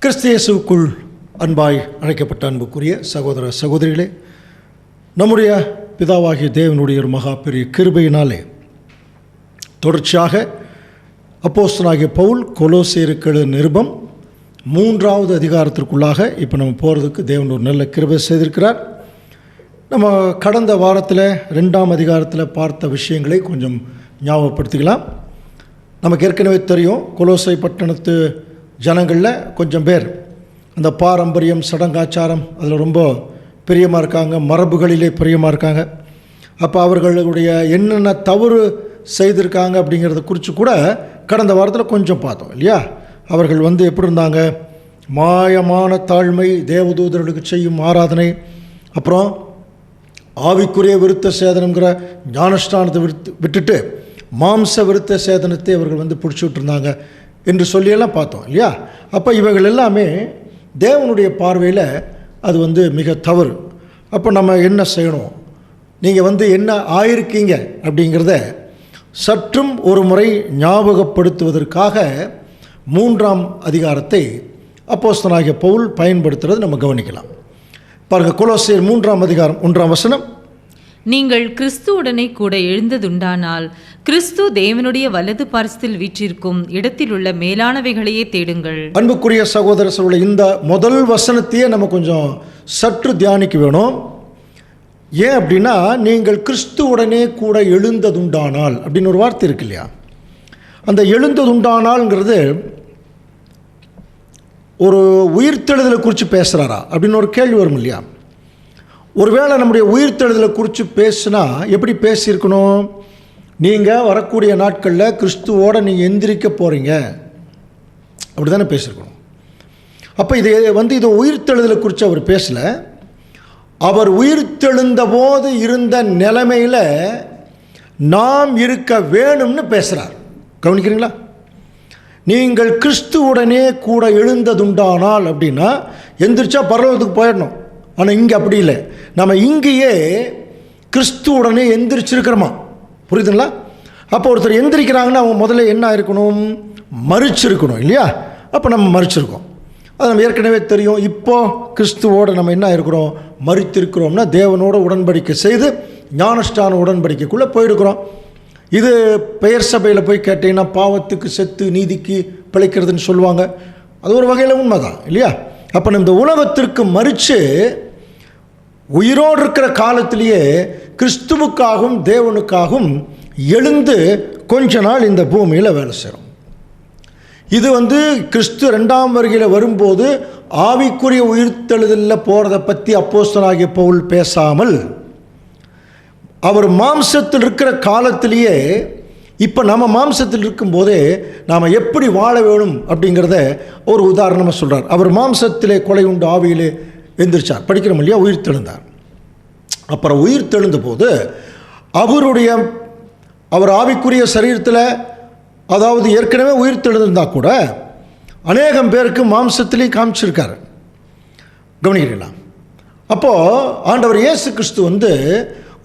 கிறிஸ்து இயேசுவுக்குள் அன்பாய் அழைக்கப்பட்ட அன்புக்குரிய சகோதர சகோதரிகளே, நம்முடைய பிதாவாகிய தேவனுடைய ஒரு மகா பெரிய கிருபையினாலே தொடர்ச்சியாக அப்போஸ்தலனாகிய பவுல் கொலோசியருக்கு எழுதின நிருபம் 3வது அதிகாரத்திற்குள்ளாக இப்போ நம்ம போகிறதுக்கு தேவன் ஒரு நல்ல கிருபை செய்திருக்கிறார். நம்ம கடந்த வாரத்தில் 2ஆம் அதிகாரத்தில் பார்த்த விஷயங்களை கொஞ்சம் ஞாபகப்படுத்திக்கலாம். நமக்கு ஏற்கனவே தெரியும், கொலோசை பட்டணத்து ஜனங்களில் கொஞ்சம் பேர் அந்த பாரம்பரியம் சடங்காச்சாரம் அதில் ரொம்ப பிரியமாக இருக்காங்க, மரபுகளிலே பிரியமாக இருக்காங்க. அப்போ அவர்களுடைய என்னென்ன தவறு செய்திருக்காங்க அப்படிங்கிறத குறித்து கூட கடந்த வாரத்தில் கொஞ்சம் பார்த்தோம் இல்லையா. அவர்கள் எப்படி இருந்தாங்க, மாயமான தாழ்மை, தேவதூதர்களுக்கு செய்யும் ஆராதனை, அப்புறம் ஆவிக்குரிய விருத்த சேதனங்கிற ஞானஸ்தானத்தை விட்டுட்டு மாம்ச விருத்த சேதனத்தை அவர்கள் பிடிச்சிட்டு இருந்தாங்க என்று சொல்லியெல்லாம் பார்த்தோம் இல்லையா. அப்போ இவைகள் எல்லாமே தேவனுடைய பார்வையில் அது மிக தவறு. அப்போ நம்ம என்ன செய்யணும், நீங்கள் என்ன ஆயிருக்கீங்க அப்படிங்கிறத சற்றும் ஒரு முறை ஞாபகப்படுத்துவதற்காக 3ஆம் அதிகாரத்தை அப்போஸ்தலனாகிய பவுல் பயன்படுத்துறது நம்ம கவனிக்கலாம். பாருங்கள், கொலோசியர் 3ஆம் அதிகாரம் 1ஆம் வசனம். நீங்கள் கிறிஸ்துவுடனே கூட எழுந்ததுண்டானால் கிறிஸ்து தேவனுடைய வலது பார்சத்தில் வீற்றிருக்கும் இடத்தில் உள்ள மேலானவைகளையே தேடுங்கள். அன்புக்குரிய சகோதர சகோதரி, இந்த முதல் வசனத்தையே நம்ம கொஞ்சம் சற்று தியானிக்க வேணும். ஏன் அப்படின்னா, நீங்கள் கிறிஸ்துவுடனே கூட எழுந்ததுண்டானால் அப்படின்னு ஒரு வார்த்தை இருக்கு இல்லையா. அந்த எழுந்ததுண்டானால்ங்கிறது ஒரு உயிர்த்தெழுதலை குறித்து பேசுகிறாரா அப்படின்னு ஒரு கேள்வி வரும் இல்லையா. ஒருவேளை நம்முடைய உயிர்த்தெழுதலை குறித்து பேசுனா எப்படி பேசியிருக்கணும், நீங்கள் வரக்கூடிய நாட்களில் கிறிஸ்துவோடு நீங்கள் எந்திரிக்க போகிறீங்க அப்படி தானே பேசியிருக்கணும். அப்போ இது உயிர்த்தெழுதலை குறித்து அவர் பேசலை. அவர் உயிர்த்தெழுந்த போது இருந்த நிலைமையில் நாம் இருக்க வேணும்னு பேசுகிறார். கவனிக்கிறீங்களா? நீங்கள் கிறிஸ்துவுடனே கூட எழுந்ததுண்டானால் அப்படின்னா எந்திரிச்சா பரலோகத்துக்கு போயிடணும். ஆனால் இங்கே அப்படி இல்லை, நம்ம இங்கேயே கிறிஸ்துவுடனே எந்திரிச்சிருக்கிறோமா, புரியுதுங்களா? அப்போ ஒருத்தர் எந்திரிக்கிறாங்கன்னா அவங்க முதல்ல என்ன இருக்கணும், மறிச்சிருக்கணும் இல்லையா. அப்போ நம்ம மறிச்சிருக்கோம், அது நம்ம ஏற்கனவே தெரியும். இப்போது கிறிஸ்துவோடு நம்ம என்ன இருக்கிறோம், மறித்திருக்கிறோம்னா தேவனோட உடன்படிக்கை செய்து ஞானஸ்தான உடன்படிக்கைக்குள்ளே போயிருக்கிறோம். இது பெயர் சபையில் போய் கேட்டீங்கன்னா பாவத்துக்கு செத்து நீதிக்கு பிழைக்கிறதுன்னு சொல்லுவாங்க. அது ஒரு வகையில் உண்மைதான் இல்லையா. அப்போ நம்ம இந்த உலகத்திற்கு மறித்து உயிரோடு இருக்கிற காலத்திலேயே கிறிஸ்துவுக்காகவும் தேவனுக்காகவும் எழுந்து கொஞ்ச நாள் இந்த பூமியில் வேலை செய்கிறோம். இது கிறிஸ்து 2ஆம் வருகையில் வரும்போது ஆவிக்குரிய உயிர்த்தெழுதலில் போகிறத பற்றி அப்போஸ்தலனாகிய பவுல் பேசாமல், அவர் மாம்சத்தில் இருக்கிற காலத்திலேயே இப்போ நம்ம மாம்சத்தில் இருக்கும்போதே நாம் எப்படி வாழ வேணும் அப்படிங்கிறத ஒரு உதாரணமாக சொல்கிறார். அவர் மாம்சத்திலே கொலை உண்டு ஆவியிலே எந்திரிச்சார், படிக்கிறோம் இல்லையா, உயிர்த்தெழுந்தார். அப்புறம் உயிர்த்தெழுந்த போது அவர் ஆவிக்குரிய சரீரத்தில், அதாவது ஏற்கனவே உயிர்த்தெழுந்திருந்தால் கூட அநேகம் பேருக்கு மாம்சத்திலேயும் காமிச்சிருக்கார். கவனிக்கிறீங்களா? அப்போது ஆண்டவர் இயேசு கிறிஸ்து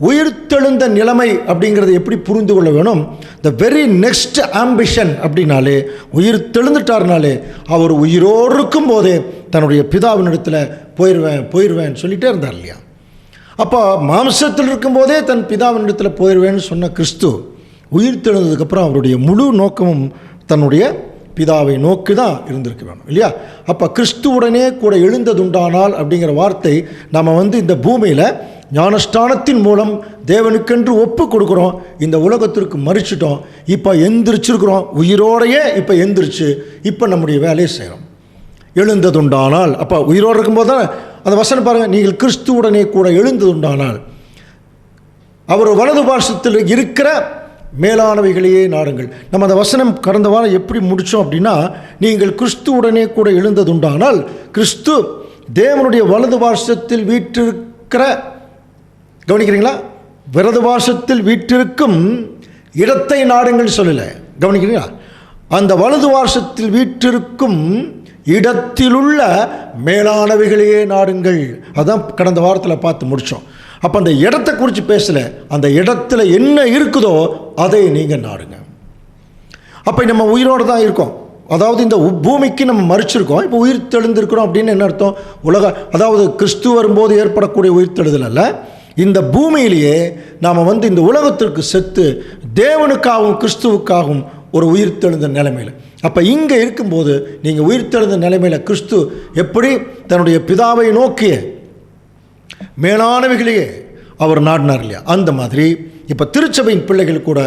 உயிர்த்தெழுந்த நிலைமை அப்படிங்கிறது எப்படி புரிந்து கொள்ள வேணும். த வெரி நெக்ஸ்ட் ஆம்பிஷன் அப்படின்னாலே, உயிர்த்தெழுந்துட்டார்னாலே அவர் உயிரோடு இருக்கும் போதே தன்னுடைய பிதாவினிடத்தில் போயிடுவேன் சொல்லிகிட்டே இருந்தார் இல்லையா. அப்போ மாம்சத்தில் இருக்கும்போதே தன் பிதாவினிடத்தில் போயிடுவேன்னு சொன்ன கிறிஸ்து உயிர்த்தெழுந்ததுக்கப்புறம் அவருடைய முழு நோக்கமும் தன்னுடைய பிதாவை நோக்கி தான் இருந்திருக்க வேணும் இல்லையா. அப்போ கிறிஸ்துவுடனே கூட எழுந்ததுண்டானால் அப்படிங்கிற வார்த்தை நம்ம இந்த பூமியில் ஞானஸ்தானத்தின் மூலம் தேவனுக்கென்று ஒப்பு கொடுக்குறோம். இந்த உலகத்திற்கு மறிச்சிட்டோம், இப்போ எந்திரிச்சிருக்கிறோம், உயிரோடையே இப்போ எந்திரிச்சு இப்போ நம்முடைய வேலையை செய்கிறோம். எழுந்ததுண்டானால், அப்போ உயிரோடு இருக்கும்போது தான் அந்த வசனம் பாருங்கள், நீங்கள் கிறிஸ்துவுடனே கூட எழுந்ததுண்டானால் அவர் வலது பார்சத்தில் இருக்கிற மேலானவைகளையே நாடுங்கள். நம்ம அந்த வசனம் கடந்த வாரம் எப்படி முடித்தோம் அப்படின்னா, நீங்கள் கிறிஸ்துவுடனே கூட எழுந்ததுண்டானால் கிறிஸ்து தேவனுடைய வலது பார்சத்தில் வீற்றிருக்கிற, கவனிக்கிறீங்களா, வலது பார்சத்தில் வீற்றிருக்கும் இடத்தை நாடுங்கள் சொல்லலை. கவனிக்கிறீங்களா? அந்த வலது பார்சத்தில் வீற்றிருக்கும் இடத்திலுள்ள மேலானவைகளையே நாடுங்கள். அதான் கடந்த வாரத்தில் பார்த்து முடித்தோம். அப்போ அந்த இடத்தை குறித்து பேசலை, அந்த இடத்துல என்ன இருக்குதோ அதை நீங்கள் நாடுங்க. அப்போ நம்ம உயிரோடு தான் இருக்கோம், அதாவது இந்த பூமிக்கு நம்ம மறிச்சிருக்கோம், இப்போ உயிர் தெழுந்திருக்கிறோம் அப்படின்னு என்ன அர்த்தம்? அதாவது கிறிஸ்து வரும்போது ஏற்படக்கூடிய உயிர் தெழுதல் அல்ல, இந்த பூமியிலேயே நாம் இந்த உலகத்திற்கு செத்து தேவனுக்காகவும் கிறிஸ்துவுக்காகவும் ஒரு உயிர் தெழுந்த நிலைமையில். அப்போ இங்கே இருக்கும்போது நீங்கள் உயிர் தெழுந்த நிலைமையில் கிறிஸ்து எப்படி தன்னுடைய பிதாவை நோக்கிய மேலானவைகளையே அவர் நாடினார் இல்லையா, அந்த மாதிரி இப்போ திருச்சபையின் பிள்ளைகள் கூட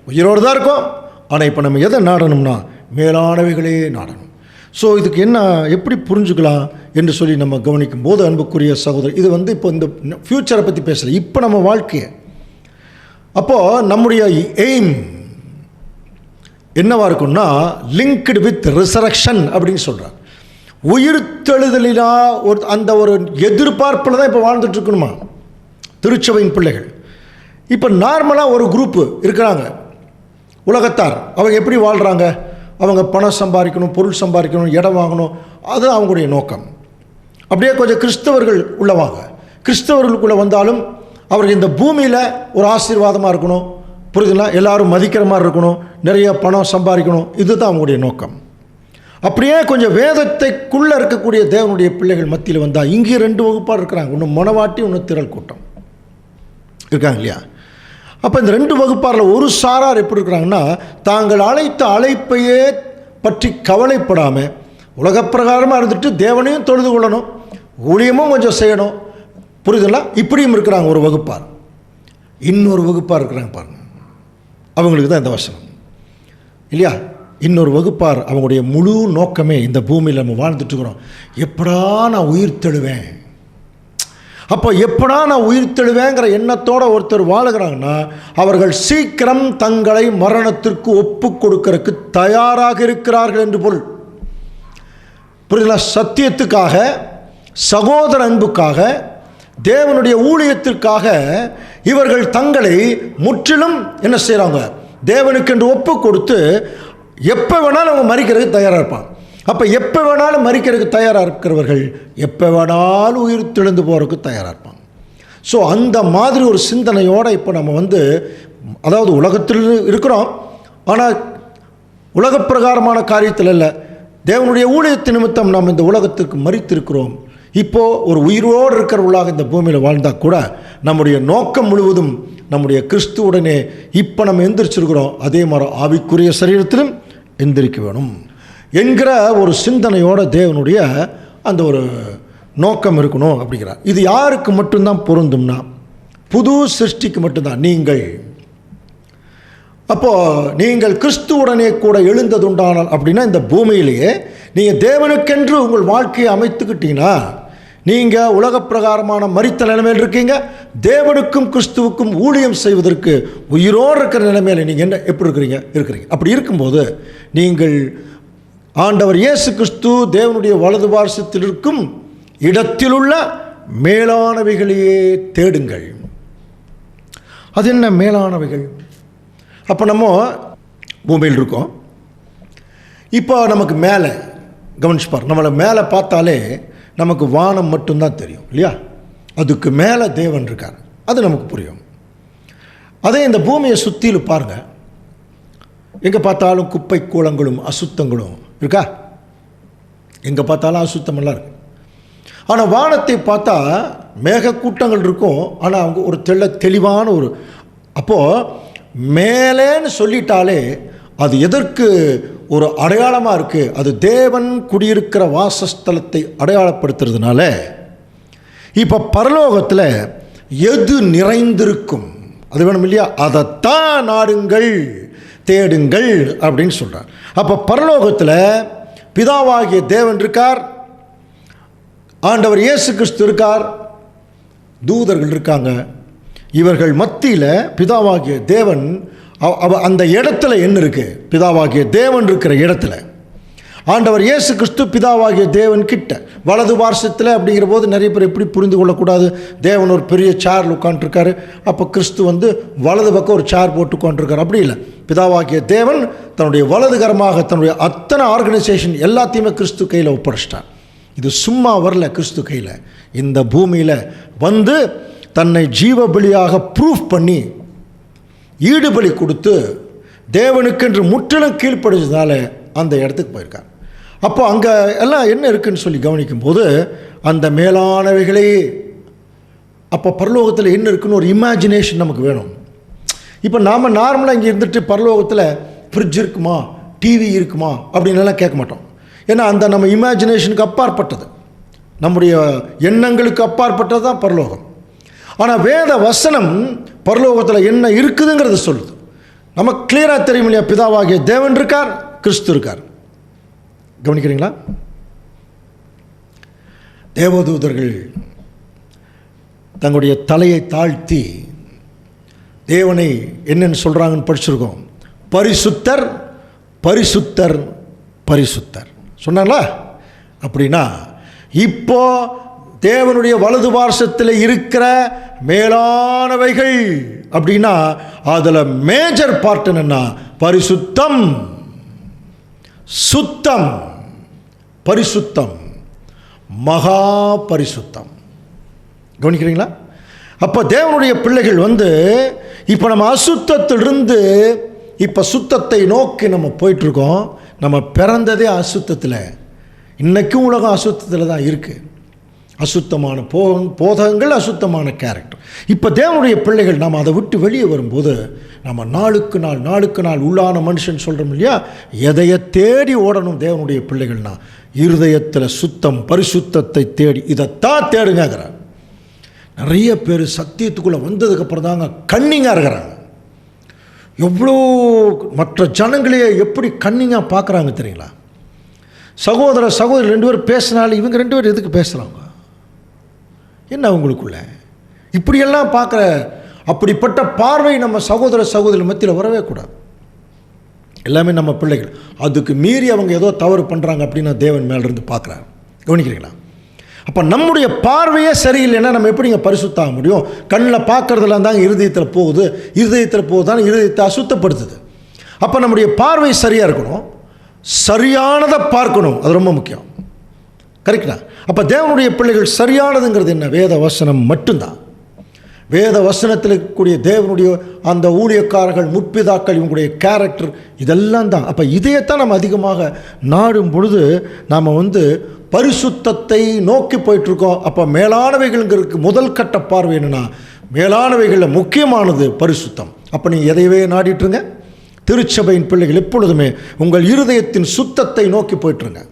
உயிரோடு தான் இருக்கோம். ஆனால் இப்போ நம்ம எதை நாடணும்னா மேலானவைகளே நாடணும். ஸோ இதுக்கு என்ன எப்படி புரிஞ்சுக்கலாம் என்று சொல்லி நம்ம கவனிக்கும் போது, அன்புக்குரிய சகோதரர், இது இப்போ இந்த ஃப்யூச்சரை பற்றி பேசலை, இப்போ நம்ம வாழ்க்கையை. அப்போது நம்முடைய எய்ம் என்னவா இருக்குன்னா, லிங்க்டு வித் ரிசரக்ஷன் அப்படின்னு சொல்கிறார். உயிர்த்தெழுதலினா அந்த ஒரு எதிர்பார்ப்பில் தான் இப்போ வாழ்ந்துட்டு இருக்கணுமா திருச்சபையின் பிள்ளைகள். இப்போ நார்மலாக ஒரு குரூப்பு இருக்கிறாங்க உலகத்தார், அவங்க எப்படி வாழ்கிறாங்க? அவங்க பணம் சம்பாதிக்கணும், பொருள் சம்பாதிக்கணும், இடம் வாங்கணும், அது அவங்களுடைய நோக்கம். அப்படியே கொஞ்சம் கிறிஸ்தவர்கள் உள்ளவாங்க, கிறிஸ்தவர்களுக்குள்ளே வந்தாலும் அவர்கள் இந்த பூமியில் ஒரு ஆசீர்வாதமாக இருக்கணும், புரியுதுங்களா, எல்லாரும் மதிக்கிற மாதிரி இருக்கணும், நிறைய பணம் சம்பாதிக்கணும், இதுதான் அவங்களுடைய நோக்கம். அப்படியே கொஞ்சம் வேதத்தைக்குள்ளே இருக்கக்கூடிய தேவனுடைய பிள்ளைகள் மத்தியில் வந்தால் இங்கே 2 வகுப்பாக இருக்கிறாங்க, ஒன்று மனவாட்டி, ஒன்று திரள் கூட்டம் இருக்காங்க இல்லையா. அப்போ இந்த 2 வகுப்பாரில் ஒரு சாரார் எப்படி இருக்கிறாங்கன்னா, தாங்கள் அழைத்த அழைப்பையே பற்றி கவலைப்படாமல் உலகப்பிரகாரமாக இருந்துட்டு தேவனையும் தொழுது கொள்ளணும், ஊழியமும் கொஞ்சம் செய்யணும், புரியுதுங்களா, இப்படியும் இருக்கிறாங்க ஒரு வகுப்பார். இன்னொரு வகுப்பார் இருக்கிறாங்க பாருங்க, அவங்களுக்கு தான் இந்த வசனம் இல்லையா. இன்னொரு வகுப்பார், அவங்களுடைய முழு நோக்கமே இந்த பூமியில் நம்ம வாழ்ந்துட்டுருக்குறோம், எப்படா நான் உயிர் தெழுவேன். அப்போ எப்படா நான் உயிர் தெழுவேங்கிற எண்ணத்தோடு ஒருத்தர் வாழுகிறாங்கன்னா, அவர்கள் சீக்கிரம் தங்களை மரணத்திற்கு ஒப்பு கொடுக்கறதுக்கு தயாராக இருக்கிறார்கள் என்று பொருள். புரியுதுங்களா? சத்தியத்துக்காக, சகோதர அன்புக்காக, தேவனுடைய ஊழியத்திற்காக இவர்கள் தங்களை முற்றிலும் என்ன செய்கிறாங்க, தேவனுக்கென்று ஒப்பு கொடுத்து எப்போ வேணாலும் அவங்க மறிக்கிறதுக்கு தயாராக இருப்பாங்க. அப்போ எப்போ வேணாலும் மறிக்கிறதுக்கு தயாராக இருக்கிறவர்கள் எப்போ வேணாலும் உயிர் தெழுந்து போகிறதுக்கு தயாராக இருப்பாங்க. ஸோ அந்த மாதிரி ஒரு சிந்தனையோடு இப்போ நம்ம அதாவது உலகத்தில் இருக்கிறோம், ஆனால் உலகப்பிரகாரமான காரியத்தில் இல்லை, தேவனுடைய ஊழியத்தின் நிமித்தம் நாம் இந்த உலகத்திற்கு மறித்திருக்கிறோம். இப்போது ஒரு உயிரோடு இருக்கிறவர்களாக இந்த பூமியில் வாழ்ந்தால் கூட நம்முடைய நோக்கம் முழுவதும் நம்முடைய கிறிஸ்துவுடனே இப்போ நம்ம எந்திரிச்சிருக்கிறோம், அதே மாதிரி ஆவிக்குரிய சரீரத்திலும் எந்திரிக்க வேணும் என்கிற ஒரு சிந்தனையோட தேவனுடைய அந்த ஒரு நோக்கம் இருக்கணும் அப்படிங்கிறார். இது யாருக்கு மட்டும்தான் பொருந்தும்னா, புது சிருஷ்டிக்கு மட்டும்தான். நீங்கள் கிறிஸ்துவுடனே கூட எழுந்ததுண்டானால் அப்படின்னா, இந்த பூமியிலேயே நீங்கள் தேவனுக்கென்று உங்கள் வாழ்க்கையை அமைத்துக்கிட்டீங்கன்னா, நீங்கள் உலகப்பிரகாரமான மரித்த நிலைமையில் இருக்கீங்க, தேவனுக்கும் கிறிஸ்துவுக்கும் ஊழியம் செய்வதற்கு உயிரோடு இருக்கிற நிலைமையில் நீங்கள் எப்படி இருக்கிறீங்க. அப்படி இருக்கும்போது நீங்கள் ஆண்டவர் இயேசு கிறிஸ்து தேவனுடைய வலது பார்சத்தில் இருக்கும் இடத்திலுள்ள மேலானவைகளையே தேடுங்கள். அது என்ன மேலானவைகள்? அப்போ நம்ம பூமியில் இருக்கோம், இப்போ நமக்கு மேலே கவனிச்சுப்பார், நம்மளை மேலே பார்த்தாலே நமக்கு வானம் மட்டும்தான் தெரியும் இல்லையா, அதுக்கு மேலே தேவன் இருக்கார், அது நமக்கு புரியும். அதே இந்த பூமியை சுற்றிலும் பாருங்கள், எங்கே பார்த்தாலும் குப்பை கூளங்களும் அசுத்தங்களும் இருக்கா, எங்கே பார்த்தாலும் அசுத்தமெல்லாம் இருக்கு. ஆனால் வானத்தை பார்த்தா மேகக்கூட்டங்கள் இருக்கும், ஆனால் அவங்க ஒரு தெளிவான ஒரு, அப்போது மேலேன்னு சொல்லிட்டாலே அது எதற்கு ஒரு அடையாளமாக இருக்குது, அது தேவன் குடியிருக்கிற வாசஸ்தலத்தை அடையாளப்படுத்துறதுனால. இப்போ பரலோகத்தில் எது நிறைந்திருக்கும் அது வேணும் இல்லையா, அதைத்தான் நாடுங்கள் தேடுங்கள் அப்படின்னு சொல்கிறார். அப்போ பரலோகத்தில் பிதாவாகிய தேவன் இருக்கார், ஆண்டவர் இயேசு கிறிஸ்து இருக்கார், தூதர்கள் இருக்காங்க. இவர்கள் மத்தியில் பிதாவாகிய தேவன் அந்த இடத்துல என்ன இருக்குது, பிதாவாகிய தேவன் இருக்கிற இடத்துல ஆண்டவர் இயேசு கிறிஸ்து பிதாவாகிய தேவன் கிட்ட வலது பார்சத்தில். அப்படிங்கிற போது நிறைய பேர் எப்படி புரிந்து கொள்ளக்கூடாது, தேவன் ஒரு பெரிய சேரில் உட்காந்துருக்காரு, அப்போ கிறிஸ்து வலது பக்கம் ஒரு சேர் போட்டு உட்காந்துருக்காரு, அப்படி இல்லை. பிதாவாகிய தேவன் தன்னுடைய வலதுகரமாக தன்னுடைய அத்தனை ஆர்கனைசேஷன் எல்லாத்தையுமே கிறிஸ்து கையில் ஒப்படைச்சிட்டார். இது சும்மா வரல, கிறிஸ்து கையில் இந்த பூமியில் தன்னை ஜீவ பலியாக ப்ரூஃப் பண்ணி ஈடுபலி கொடுத்து தேவனுக்கென்று முற்றிலும் கீழ்ப்படுறதுனால அந்த இடத்துக்கு போயிருக்கார். அப்போ அங்கே எல்லாம் என்ன இருக்குதுன்னு சொல்லி கவனிக்கும்போது அந்த மேலானவைகளே. அப்போ பரலோகத்தில் என்ன இருக்குன்னு ஒரு இமேஜினேஷன் நமக்கு வேணும். இப்போ நாம் நார்மலாக இங்கே இருந்துட்டு பரலோகத்தில் ஃப்ரிட்ஜ் இருக்குமா, டிவி இருக்குமா அப்படின்லாம் கேட்க மாட்டோம். ஏன்னா அந்த நம்ம இமேஜினேஷனுக்கு அப்பாற்பட்டது, நம்முடைய எண்ணங்களுக்கு அப்பாற்பட்டது தான் பரலோகம். ஆனால் வேத வசனம் பரலோகத்தில் என்ன இருக்குதுங்கிறத சொல்லுது. நமக்கு கிளியராக தெரியும் இல்லையா? பிதாவாகிய தேவன் இருக்கார், கிறிஸ்து இருக்கார். கவனிக்கிறீங்களா? தேவதூதர்கள் தங்களுடைய தலையை தாழ்த்தி தேவனை என்னென்னு சொல்கிறாங்கன்னு படிச்சிருக்கோம். பரிசுத்தர் பரிசுத்தர் பரிசுத்தர் சொன்னாங்களா? அப்படின்னா இப்போ தேவனுடைய வலது பார்சத்தில் இருக்கிற மேலானவைகள் அப்படின்னா அதில் மேஜர் பார்ட் என்னன்னா பரிசுத்தம், சுத்தம், பரிசுத்தம், மகா பரிசுத்தம். கவனிக்கிறீங்களா? அப்போ தேவனுடைய பிள்ளைகள் இப்போ நம்ம அசுத்தத்திலிருந்து இப்போ சுத்தத்தை நோக்கி நம்ம போயிட்டுருக்கோம். நம்ம பிறந்ததே அசுத்தத்தில். இன்றைக்கும் உலகம் அசுத்தத்தில் தான் இருக்குது. அசுத்தமான போதகங்கள், அசுத்தமான கேரக்டர். இப்போ தேவனுடைய பிள்ளைகள் நாம் அதை விட்டு வெளியே வரும்போது நம்ம நாளுக்கு நாள் உள்ளான மனுஷன் சொல்கிறோம் இல்லையா? எதையை தேடி ஓடணும் தேவனுடைய பிள்ளைகள்னா இருதயத்தில் சுத்தம், பரிசுத்தத்தை தேடி இதைத்தான் தேடுங்கிறார். நிறைய பேர் சத்தியத்துக்குள்ளே வந்ததுக்கப்புறம் தாங்க கன்னிங்காக இருக்கிறாங்க. எவ்வளோ மற்ற ஜனங்களையே எப்படி கன்னிங்காக பார்க்குறாங்க தெரியுங்களா? சகோதரி 2 பேர் பேசினாலும் இவங்க 2 பேர் எதுக்கு பேசுகிறாங்க? என்ன அவங்களுக்குள்ள இப்படியெல்லாம் பார்க்குற அப்படிப்பட்ட பார்வை நம்ம சகோதரி மத்தியில் வரவே கூடாது. எல்லாமே நம்ம பிள்ளைகள். அதுக்கு மீறி அவங்க ஏதோ தவறு பண்ணுறாங்க அப்படின்னா தேவன் மேலிருந்து பார்க்குறாரு. கவனிக்கிறீங்களா? அப்போ நம்முடைய பார்வையே சரியில்லைன்னா நம்ம எப்படிங்க பரிசுத்தாக முடியும்? கண்ணில் பார்க்குறதுலாம் தாங்க இருதயத்தில் போகுதுதான் இருதயத்தை அசுத்தப்படுத்துது. அப்போ நம்முடைய பார்வை சரியாக இருக்கணும், சரியானதை பார்க்கணும். அது ரொம்ப முக்கியம். கரெக்டா? அப்போ தேவனுடைய பிள்ளைகள் சரியானதுங்கிறது என்ன? வேத வசனம் மட்டும்தான். வேத வசனத்தில் இருக்கக்கூடிய தேவனுடைய அந்த ஊழியக்காரர்கள், முற்பிதாக்கள், இவங்களுடைய கேரக்டர் இதெல்லாம் தான். அப்போ இதையத்தான் நம்ம அதிகமாக நாடும் பொழுது நாம் பரிசுத்தத்தை நோக்கி போயிட்டுருக்கோம். அப்போ மேலானவைகள்ங்கிறதுக்கு முதல் கட்ட பார்வை என்னென்னா, மேலானவைகளில் முக்கியமானது பரிசுத்தம். அப்போ நீங்கள் எதையவே நாடிட்டுருங்க. திருச்சபையின் பிள்ளைகள் எப்பொழுதுமே உங்கள் இருதயத்தின் சுத்தத்தை நோக்கி போயிட்டுருங்க,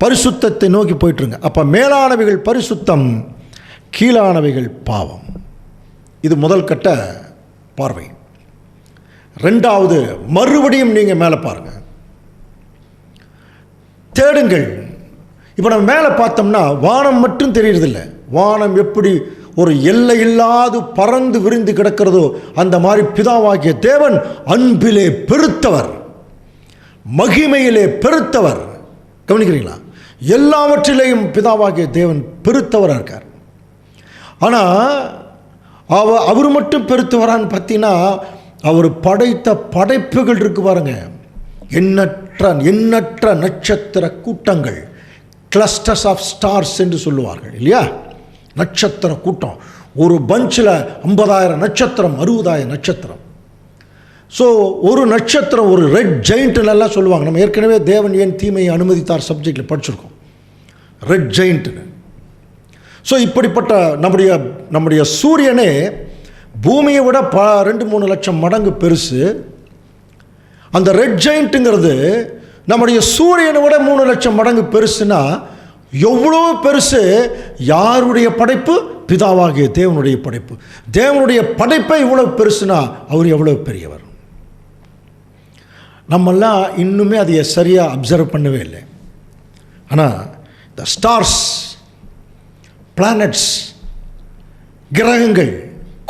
பரிசுத்தத்தை நோக்கி போயிட்டுருங்க. அப்போ மேலானவைகள் பரிசுத்தம், கீழானவைகள் பாவம். இது முதல் கட்ட பார்வை. 2வது, மறுபடியும் நீங்கள் மேலே பாருங்கள், தேடுங்கள். இப்போ நம்ம மேலே பார்த்தோம்னா வானம் மட்டும் தெரியறதில்லை. வானம் எப்படி ஒரு எல்லை இல்லாது பறந்து விரிந்து கிடக்கிறதோ அந்த மாதிரி பிதாவாகிய தேவன் அன்பிலே பெருத்தவர், மகிமையிலே பெருத்தவர். கவனிக்கிறீங்களா? எல்லாவற்றிலேயும் பிதாவாகிய தேவன் பெருத்தவராக இருக்கார். ஆனால் அவர் மட்டும் பெருத்தவரான்னு பார்த்தீங்கன்னா அவர் படைத்த படைப்புகள் இருக்கு பாருங்க, எண்ணற்ற நட்சத்திர கூட்டங்கள், கிளஸ்டர்ஸ் ஆஃப் ஸ்டார்ஸ் என்று சொல்லுவார்கள் இல்லையா? நட்சத்திர கூட்டம். ஒரு பஞ்சில் 50,000 நட்சத்திரம், 60,000 நட்சத்திரம். ஸோ ஒரு நட்சத்திரம் ஒரு ரெட் ஜெயிண்ட்னெல்லாம் சொல்லுவாங்க. நம்ம ஏற்கனவே தேவன் ஏன் தீமையை அனுமதித்தார் சப்ஜெக்டில் படிச்சிருக்கோம், ரெட் ஜெயிண்ட்னு. ஸோ இப்படிப்பட்ட நம்முடைய சூரியனே பூமியை விட 2-3 லட்சம் மடங்கு பெருசு. அந்த ரெட் ஜெயிண்ட்டுங்கிறது நம்முடைய சூரியனை விட 3 லட்சம் மடங்கு பெருசுன்னா எவ்வளோ பெருசு! யாருடைய படைப்பு? பிதாவாகிய தேவனுடைய படைப்பு. தேவனுடைய படைப்பை இவ்வளவு பெருசுனா அவர் எவ்வளவு பெரியவர். நம்மெல்லாம் இன்னுமே அதை சரியாக அப்சர்வ் பண்ணவே இல்லை. ஆனால் இந்த ஸ்டார்ஸ், பிளானட்ஸ், கிரகங்கள்,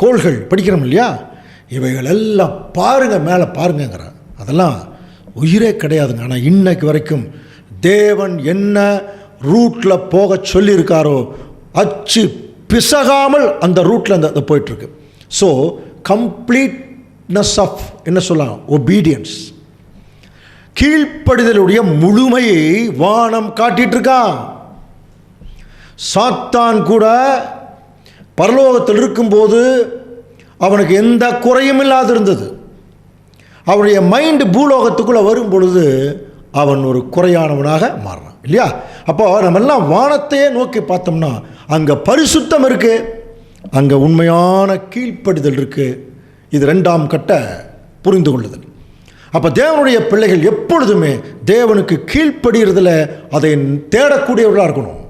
கோள்கள் படிக்கிறோம் இல்லையா? இவைகள் எல்லாம் பாருங்கள், மேலே பாருங்கிற அதெல்லாம் உயிரே கிடையாதுங்க. ஆனால் இன்னைக்கு வரைக்கும் தேவன் என்ன ரூட்டில் போக சொல்லியிருக்காரோ அச்சு பிசகாமல் அந்த ரூட்டில் அந்த போயிட்டுருக்கு. ஸோ கம்ப்ளீட்னஸ் ஆஃப் என்ன சொல்லலாம், ஒபீடியன்ஸ், கீழ்ப்படிதலுடைய முழுமையை வானம் காட்டிகிட்ருக்கான். சாத்தான் கூட பரலோகத்தில் இருக்கும்போது அவனுக்கு எந்த குறையும் இல்லாது இருந்தது. அவருடைய மைண்டு பூலோகத்துக்குள்ளே வரும் பொழுது அவன் ஒரு குறையானவனாக மாறுறான் இல்லையா? அப்போ நம்ம எல்லாம் வானத்தையே நோக்கி பார்த்தோம்னா அங்கே பரிசுத்தம் இருக்கு, அங்கே உண்மையான கீழ்ப்படிதல் இருக்கு. இது 2ஆம் கட்ட புரிந்து கொள்ளுதல். அப்போ தேவனுடைய பிள்ளைகள் எப்பொழுதுமே தேவனுக்கு கீழ்ப்படுகிறதுல அதை தேடக்கூடியவர்களாக இருக்கணும்.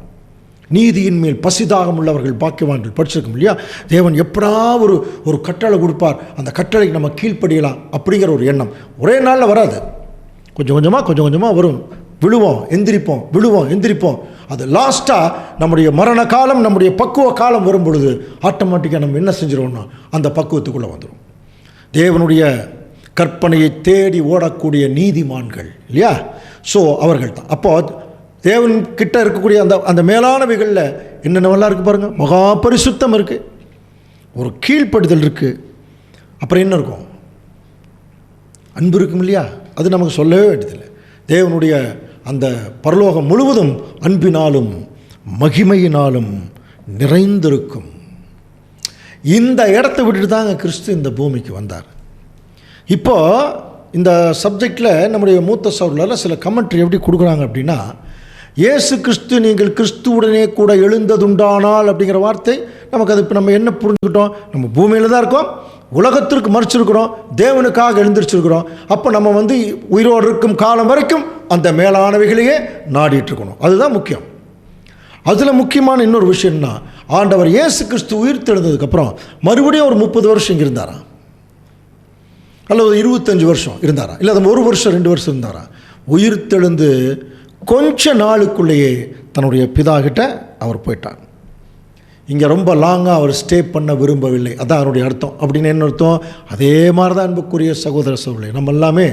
நீதியின் மேல் பசிதாகம் உள்ளவர்கள் பாக்கியவான்கள் படிச்சிருக்கோம் இல்லையா? தேவன் எப்படா ஒரு கட்டளை கொடுப்பார், அந்த கட்டளைக்கு நம்ம கீழ்ப்படியலாம் அப்படிங்கிற ஒரு எண்ணம் ஒரே நாளில் வராது. கொஞ்சம் கொஞ்சமாக வரும். விழுவோம் எந்திரிப்போம், விழுவோம் எந்திரிப்போம். அது லாஸ்ட்டாக நம்முடைய மரண காலம், நம்முடைய பக்குவ காலம் வரும் பொழுது ஆட்டோமேட்டிக்காக நம்ம என்ன செஞ்சிருவோம்னா அந்த பக்குவத்துக்குள்ளே வந்துடும். தேவனுடைய கற்பனையை தேடி ஓடக்கூடிய நீதிமான்கள் இல்லையா? ஸோ அவர்கள் தான். அப்போ தேவன் கிட்ட இருக்கக்கூடிய அந்த மேலானவைகளில் என்னென்னவெல்லாம் இருக்குது பாருங்கள். மகா பரிசுத்தம் இருக்குது, ஒரு கீழ்ப்படுதல் இருக்குது, அப்புறம் என்ன இருக்கும்? அன்பு இருக்கும் இல்லையா? அது நமக்கு சொல்லவே வேண்டியதில்லை. தேவனுடைய அந்த பரலோகம் முழுவதும் அன்பினாலும் மகிமையினாலும் நிறைந்திருக்கும். இந்த இடத்தை விட்டுட்டு தாங்க கிறிஸ்து இந்த பூமிக்கு வந்தார். இப்போ இந்த சப்ஜெக்டில் நம்முடைய மூத்த சகோதரர்கள் சில கமெண்ட்ரி எப்படி கொடுக்குறாங்க அப்படின்னா, இயேசு கிறிஸ்து நீங்கள் கிறிஸ்துவுடனே கூட எழுந்ததுண்டானால் அப்படிங்கிற வார்த்தை நமக்கு அது இப்போ நம்ம என்ன புரிஞ்சுக்கிட்டோம்? நம்ம பூமியில் தான் இருக்கோம், உலகத்திற்கு மறைச்சிருக்கிறோம், தேவனுக்காக எழுந்திரிச்சிருக்கிறோம். அப்போ நம்ம உயிரோடு இருக்கும் காலம் வரைக்கும் அந்த மேலானவைகளையே நாடிட்டு இருக்கணும். அதுதான் முக்கியம். அதில் முக்கியமான இன்னொரு விஷயம்னா, ஆண்டவர் இயேசு கிறிஸ்து உயிர் தெழுந்ததுக்கப்புறம் மறுபடியும் ஒரு 30 வருஷம் இங்கே இருந்தாரா, அல்லது 25 வருஷம் இருந்தாரா, இல்லை அது 1 வருஷம் 2 வருஷம் இருந்தாரா? உயிர் தெழுந்து கொஞ்ச நாளுக்குள்ளேயே தன்னுடைய பிதா கிட்ட அவர் போயிட்டார். இங்கே ரொம்ப லாங்காக அவர் ஸ்டே பண்ண விரும்பவில்லை, அதான் அவருடைய அர்த்தம். அப்படின்னு என்ன அர்த்தம்? அதே மாதிரி தான் அன்புக்குரிய சகோதர சகோதரர்களே, நம்ம எல்லாமே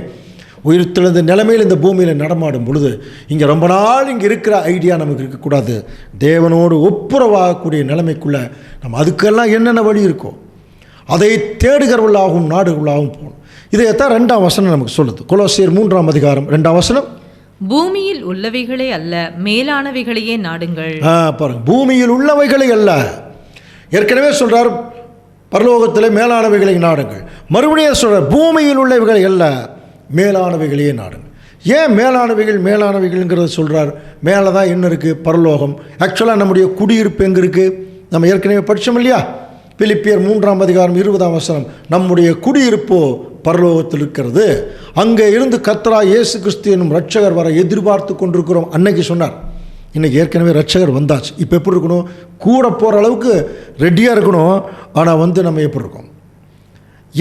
உயிர் தெழுந்த நிலைமையில் இந்த பூமியில் நடமாடும் பொழுது இங்கே ரொம்ப நாள் இங்கே இருக்கிற ஐடியா நமக்கு இருக்கக்கூடாது. தேவனோடு ஒப்புரவாகக்கூடிய நிலைமைக்குள்ளே நம்ம அதுக்கெல்லாம் என்னென்ன வழி இருக்கோ அதை தேடுகிறவர்களாகவும் நாடுகளாகவும் போகணும். இதைத்தான் 2ஆம் வசனம் நமக்கு சொல்லுது. கொலோசியர் 3ஆம் அதிகாரம் 2ஆம் வசனம், பூமியில் உள்ளவைகளே அல்ல மேலானவைகளையே நாடுங்கள். பாருங்க, பூமியில் உள்ளவைகளை அல்ல. ஏற்கனவே சொல்றார் பரலோகத்திலே மேலானவைகளை நாடுங்கள். மறுபடியும் சொல்றார் பூமியில் உள்ளவைகளை அல்ல மேலானவைகளையே நாடுங்கள். ஏன் மேலானவைகள்ங்கிறத சொல்றார்? மேலே தான் என்ன இருக்குது? பரலோகம். ஆக்சுவலாக நம்முடைய குடியிருப்பு எங்கே இருக்குது? நம்ம ஏற்கனவே படித்தோம் இல்லையா? பிலிப்பியர் 3ஆம் அதிகாரம் 20ஆம் வசனம், நம்முடைய குடியிருப்போ பரலோகத்தில் இருக்கிறது, அங்கே இருந்து கர்த்தராகிய இயேசு கிறிஸ்து என்னும் இரட்சகர் வர எதிர்பார்த்து கொண்டிருக்கிறோம். அன்னைக்கு சொன்னார். இன்றைக்கி ஏற்கனவே இரட்சகர் வந்தாச்சு. இப்போ எப்படி இருக்கணும்? கூட போகிற அளவுக்கு ரெடியாக இருக்கணும். ஆனால் நம்ம எப்படி இருக்கோம்?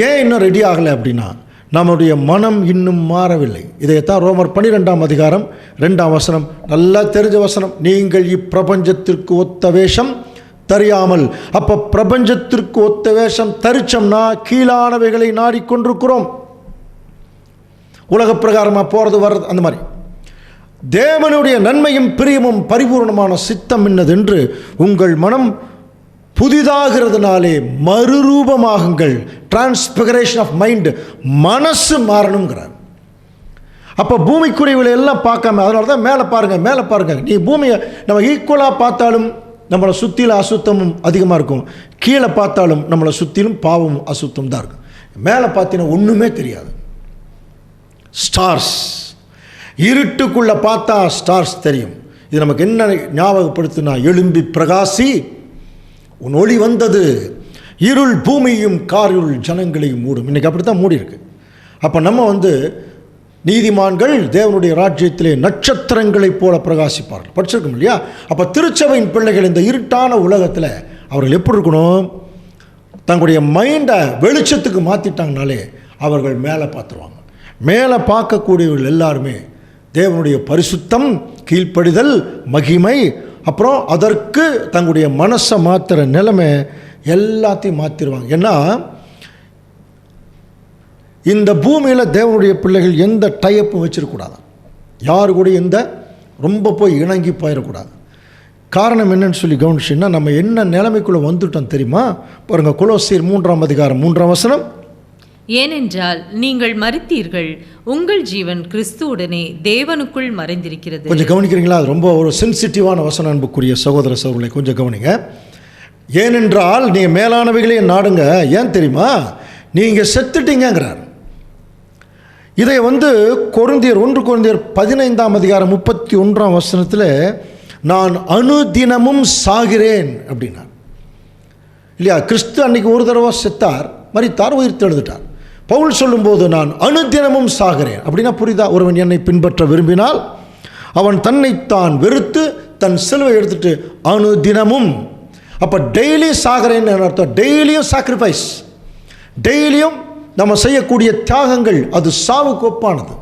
ஏன் இன்னும் ரெடி ஆகலை அப்படின்னா, நம்முடைய மனம் இன்னும் மாறவில்லை. இதைத்தான் ரோமர் 12ஆம் அதிகாரம் 2ஆம் வசனம், நல்லா தெரிஞ்ச வசனம், நீங்கள் இப்பிரபஞ்சத்திற்கு ஒத்த வேஷம் தெரியாமல். அப்போ பிரபஞ்சத்திற்கு ஒத்த வேஷம் தரிச்சோம்னா கீழானவைகளை நாடிக்கொண்டிருக்கிறோம். உலக பிரகாரமாக போகிறது வர்றது அந்த மாதிரி. தேவனுடைய நன்மையும் பிரியமும் பரிபூர்ணமான சித்தம் என்னதென்று உங்கள் மனம் புதிதாகிறதுனாலே மறுரூபமாகுங்கள். டிரான்ஸ்பிகரேஷன் ஆஃப் மைண்ட், மனசு மாறணுங்கிறார். அப்போ பூமிக்குரியவளை எல்லாம் பார்க்காம, அதனால தான் மேலே பாருங்கள். நீ பூமியை நம்ம ஈக்குவலாக பார்த்தாலும் நம்மளை சுற்றிலும் அசுத்தமும் அதிகமாக இருக்கும், கீழே பார்த்தாலும் நம்மளை சுற்றிலும் பாவமும் அசுத்தம் தான் இருக்கும். மேலே பார்த்தீங்கன்னா ஒன்றுமே தெரியாது. ஸ்டார்ஸ், இருட்டுக்குள்ளே பார்த்தா ஸ்டார்ஸ் தெரியும். இது நமக்கு என்ன ஞாபகப்படுத்துனா, எழும்பி பிரகாசி உன் ஒளி வந்தது, இருள் பூமியும் காரிருள் ஜனங்களையும் மூடும். இன்றைக்கி அப்படி தான் மூடி இருக்கு. அப்போ நம்ம நீதிமான்கள் தேவனுடைய ராஜ்யத்திலே நட்சத்திரங்களைப் போல பிரகாசிப்பார்கள், படிச்சிருக்கோம் இல்லையா? அப்போ திருச்சபையின் பிள்ளைகள் இந்த இருட்டான உலகத்தில் அவர்கள் எப்படி இருக்கணும்? தங்களுடைய மைண்டை வெளிச்சத்துக்கு மாற்றிட்டாங்கனாலே அவர்கள் மேலே பார்த்துருவாங்க. மேலே பார்க்கக்கூடியவர்கள் எல்லாருமே தேவனுடைய பரிசுத்தம், கீழ்ப்படிதல், மகிமை, அப்புறம் அதற்கு தங்களுடைய மனசை மாற்றுற நிலைமை எல்லாத்தையும் மாற்றிடுவாங்க. ஏன்னா இந்த பூமியில் தேவனுடைய பிள்ளைகள் எந்த டைப்பும் வச்சிருக்கூடாது, யாரு கூட எந்த ரொம்ப போய் இணங்கி போயிடக்கூடாது. காரணம் என்னன்னு சொல்லி கவனிச்சுன்னா, நம்ம என்ன நிலைமைக்குள்ளே வந்துட்டோம் தெரியுமா? பாருங்கள், கொலோசியர் 3ஆம் அதிகாரம் 3ஆம் வசனம், ஏனென்றால் நீங்கள் மரித்தீர்கள், உங்கள் ஜீவன் கிறிஸ்துவுடனே தேவனுக்குள் மறைந்திருக்கிறது. கொஞ்சம் கவனிக்கிறீங்களா? அது ரொம்ப ஒரு சென்சிட்டிவான வசனம் அன்புக்குரிய சகோதர சகோதரர்களை, கொஞ்சம் கவனிங்க. ஏனென்றால் நீங்கள் மேலானவைகளே நாடுங்க. ஏன் தெரியுமா? நீங்கள் செத்துட்டீங்கிறார். இதை கொரிந்தியர் 1 கொரிந்தியர் 15:31 நான் அனுதினமும் சாகிறேன் அப்படின்னார் இல்லையா. கிறிஸ்து அன்னைக்கு ஒரு தடவை செத்தார், மரித்தார், உயிர் தெழுந்துட்டார். பவுல் சொல்லும்போது நான் அனுதினமும் சாகிறேன் அப்படின்னா புரியுதா? ஒருவன் என்னை பின்பற்ற விரும்பினால் அவன் தன்னைத்தான் வெறுத்து தன் சிலுவை எடுத்துட்டு அனுதினமும். அப்போ டெய்லி சாகிறேன்னு அர்த்தம். டெய்லியும் சாக்ரிஃபைஸ், டெய்லியும் நம்ம செய்யக்கூடிய தியாகங்கள் அது சாவுக்கு ஒப்பானது,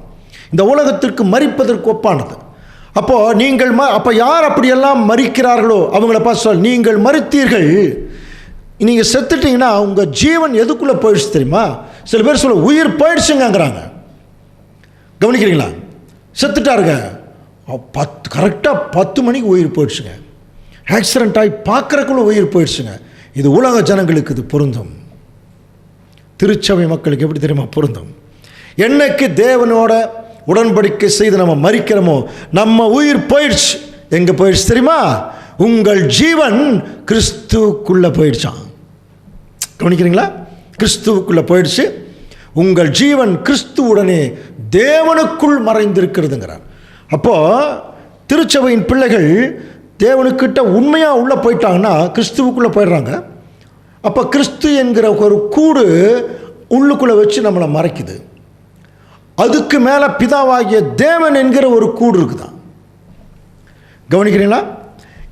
இந்த உலகத்திற்கு மரிப்பதற்கு ஒப்பானது. அப்போது நீங்கள் அப்போ யார் அப்படியெல்லாம் மரிக்கிறார்களோ அவங்கள பார்த்து சொல், நீங்கள் மரித்தீர்கள், நீங்கள் செத்துட்டீங்கன்னா உங்கள் ஜீவன் எதுக்குள்ளே போயிடுச்சு தெரியுமா? சில பேர் சொல்ல உயிர் போயிடுச்சுங்கிறாங்க. கவனிக்கிறீங்களா? செத்துட்டாருங்க, கரெக்டாக 10 மணிக்கு உயிர் போயிடுச்சுங்க, ஆக்சிடென்ட் ஆகி பார்க்குறக்குள்ள உயிர் போயிடுச்சுங்க. இது உலக ஜனங்களுக்கு இது பொருந்தும், திருச்சபை மக்களுக்கு எப்படி தெரியுமா பொருந்தும்? என்னைக்கு தேவனோட உடன்படிக்கை செய்து நம்ம மரிக்கிறோமோ நம்ம உயிர் போயிடுச்சு. எங்கே போயிடுச்சு தெரியுமா? உங்கள் ஜீவன் கிறிஸ்துவுக்குள்ளே போயிடுச்சான். கவனிக்கிறீங்களா? கிறிஸ்துவுக்குள்ளே போயிடுச்சு. உங்கள் ஜீவன் கிறிஸ்துவுடனே தேவனுக்குள் மறைந்திருக்கிறதுங்கிறார். அப்போது திருச்சபையின் பிள்ளைகள் தேவனுக்கிட்ட உண்மையாக உள்ளே போயிட்டாங்கன்னா கிறிஸ்துவுக்குள்ளே போயிடுறாங்க. அப்போ கிறிஸ்து என்கிற ஒரு கூடு உள்ளுக்குள்ளே வச்சு நம்மளை மறைக்குது. அதுக்கு மேலே பிதாவாகிய தேவன் என்கிற ஒரு கூடு இருக்குதான். கவனிக்கிறீங்களா?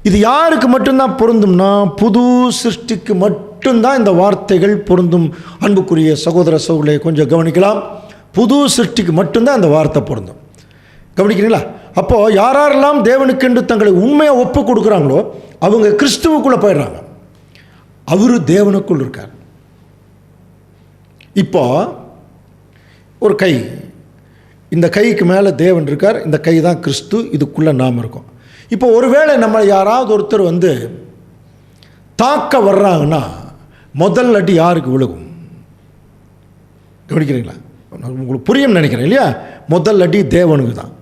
இது யாருக்கு மட்டும்தான் பொருந்தும்னா புது சிருஷ்டிக்கு மட்டும்தான் இந்த வார்த்தைகள் பொருந்தும். அன்புக்குரிய சகோதர சகோதரிகளை கொஞ்சம் கவனிக்கலாம். புது சிருஷ்டிக்கு மட்டும்தான் இந்த வார்த்தை பொருந்தும். கவனிக்கிறீங்களா? அப்போது யாரெல்லாம் தேவனுக்கென்று தங்களை உண்மையாக ஒப்பு கொடுக்குறாங்களோ அவங்க கிறிஸ்துவுக்குள்ளே போயிடுறாங்க. அவரு தேவனுக்குள் இருக்கார். இப்போ ஒரு கை, இந்த கைக்கு மேலே தேவன் இருக்கார், இந்த கை தான் கிறிஸ்து, இதுக்குள்ளே நாம் இருக்கோம். இப்போ ஒருவேளை நம்ம யாராவது ஒருத்தர் தாக்க வர்றாங்கன்னா முதல் அடி யாருக்கு விழுகும்? கவனிக்கிறீங்களா? உங்களுக்கு புரியும் நினைக்கிறேன் இல்லையா? முதல் அடி தேவனுக்கு தான்,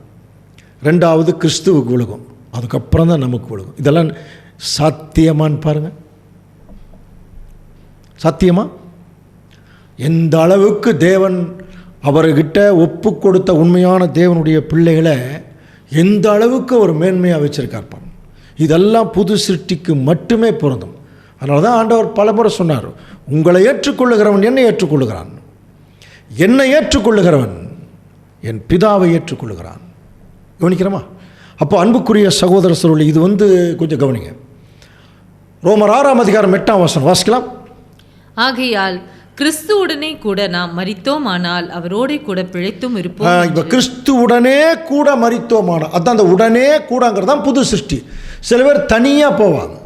ரெண்டாவது கிறிஸ்துவுக்கு விழுகும், அதுக்கப்புறம் தான் நமக்கு விழுகும். இதெல்லாம் சாத்தியமான்னு பாருங்கள். சாத்தியமா? எந்த அளவுக்கு தேவன் அவர்கிட்ட ஒப்பு கொடுத்த உண்மையான தேவனுடைய பிள்ளைகளை எந்த அளவுக்கு ஒரு மேன்மையாக வச்சிருக்கார். இதெல்லாம் புது சிருஷ்டிக்கு மட்டுமே பொருந்தும். அதனால தான் ஆண்டவர் பல முறை சொன்னார், உங்களை ஏற்றுக்கொள்ளுகிறவன் என்னை ஏற்றுக்கொள்ளுகிறான், என்னை ஏற்றுக்கொள்ளுகிறவன் என் பிதாவை ஏற்றுக்கொள்ளுகிறான். கவனிக்கிறோமா? அப்போ அன்புக்குரிய சகோதர சகோதரி, இது கொஞ்சம் கவனிங்க. ரோமர் 6:8 வாசிக்கலாம். ஆகையால் கிறிஸ்துவுடனே கூட நாம் மரித்தோமானால் அவரோட கூட பிழைத்தும் இருப்போம். இப்போ கிறிஸ்துவுடனே கூட மரித்தோமானால், அதான் அந்த உடனே கூடங்கிறது தான் புது சிருஷ்டி. சில பேர் தனியாக போவாங்க.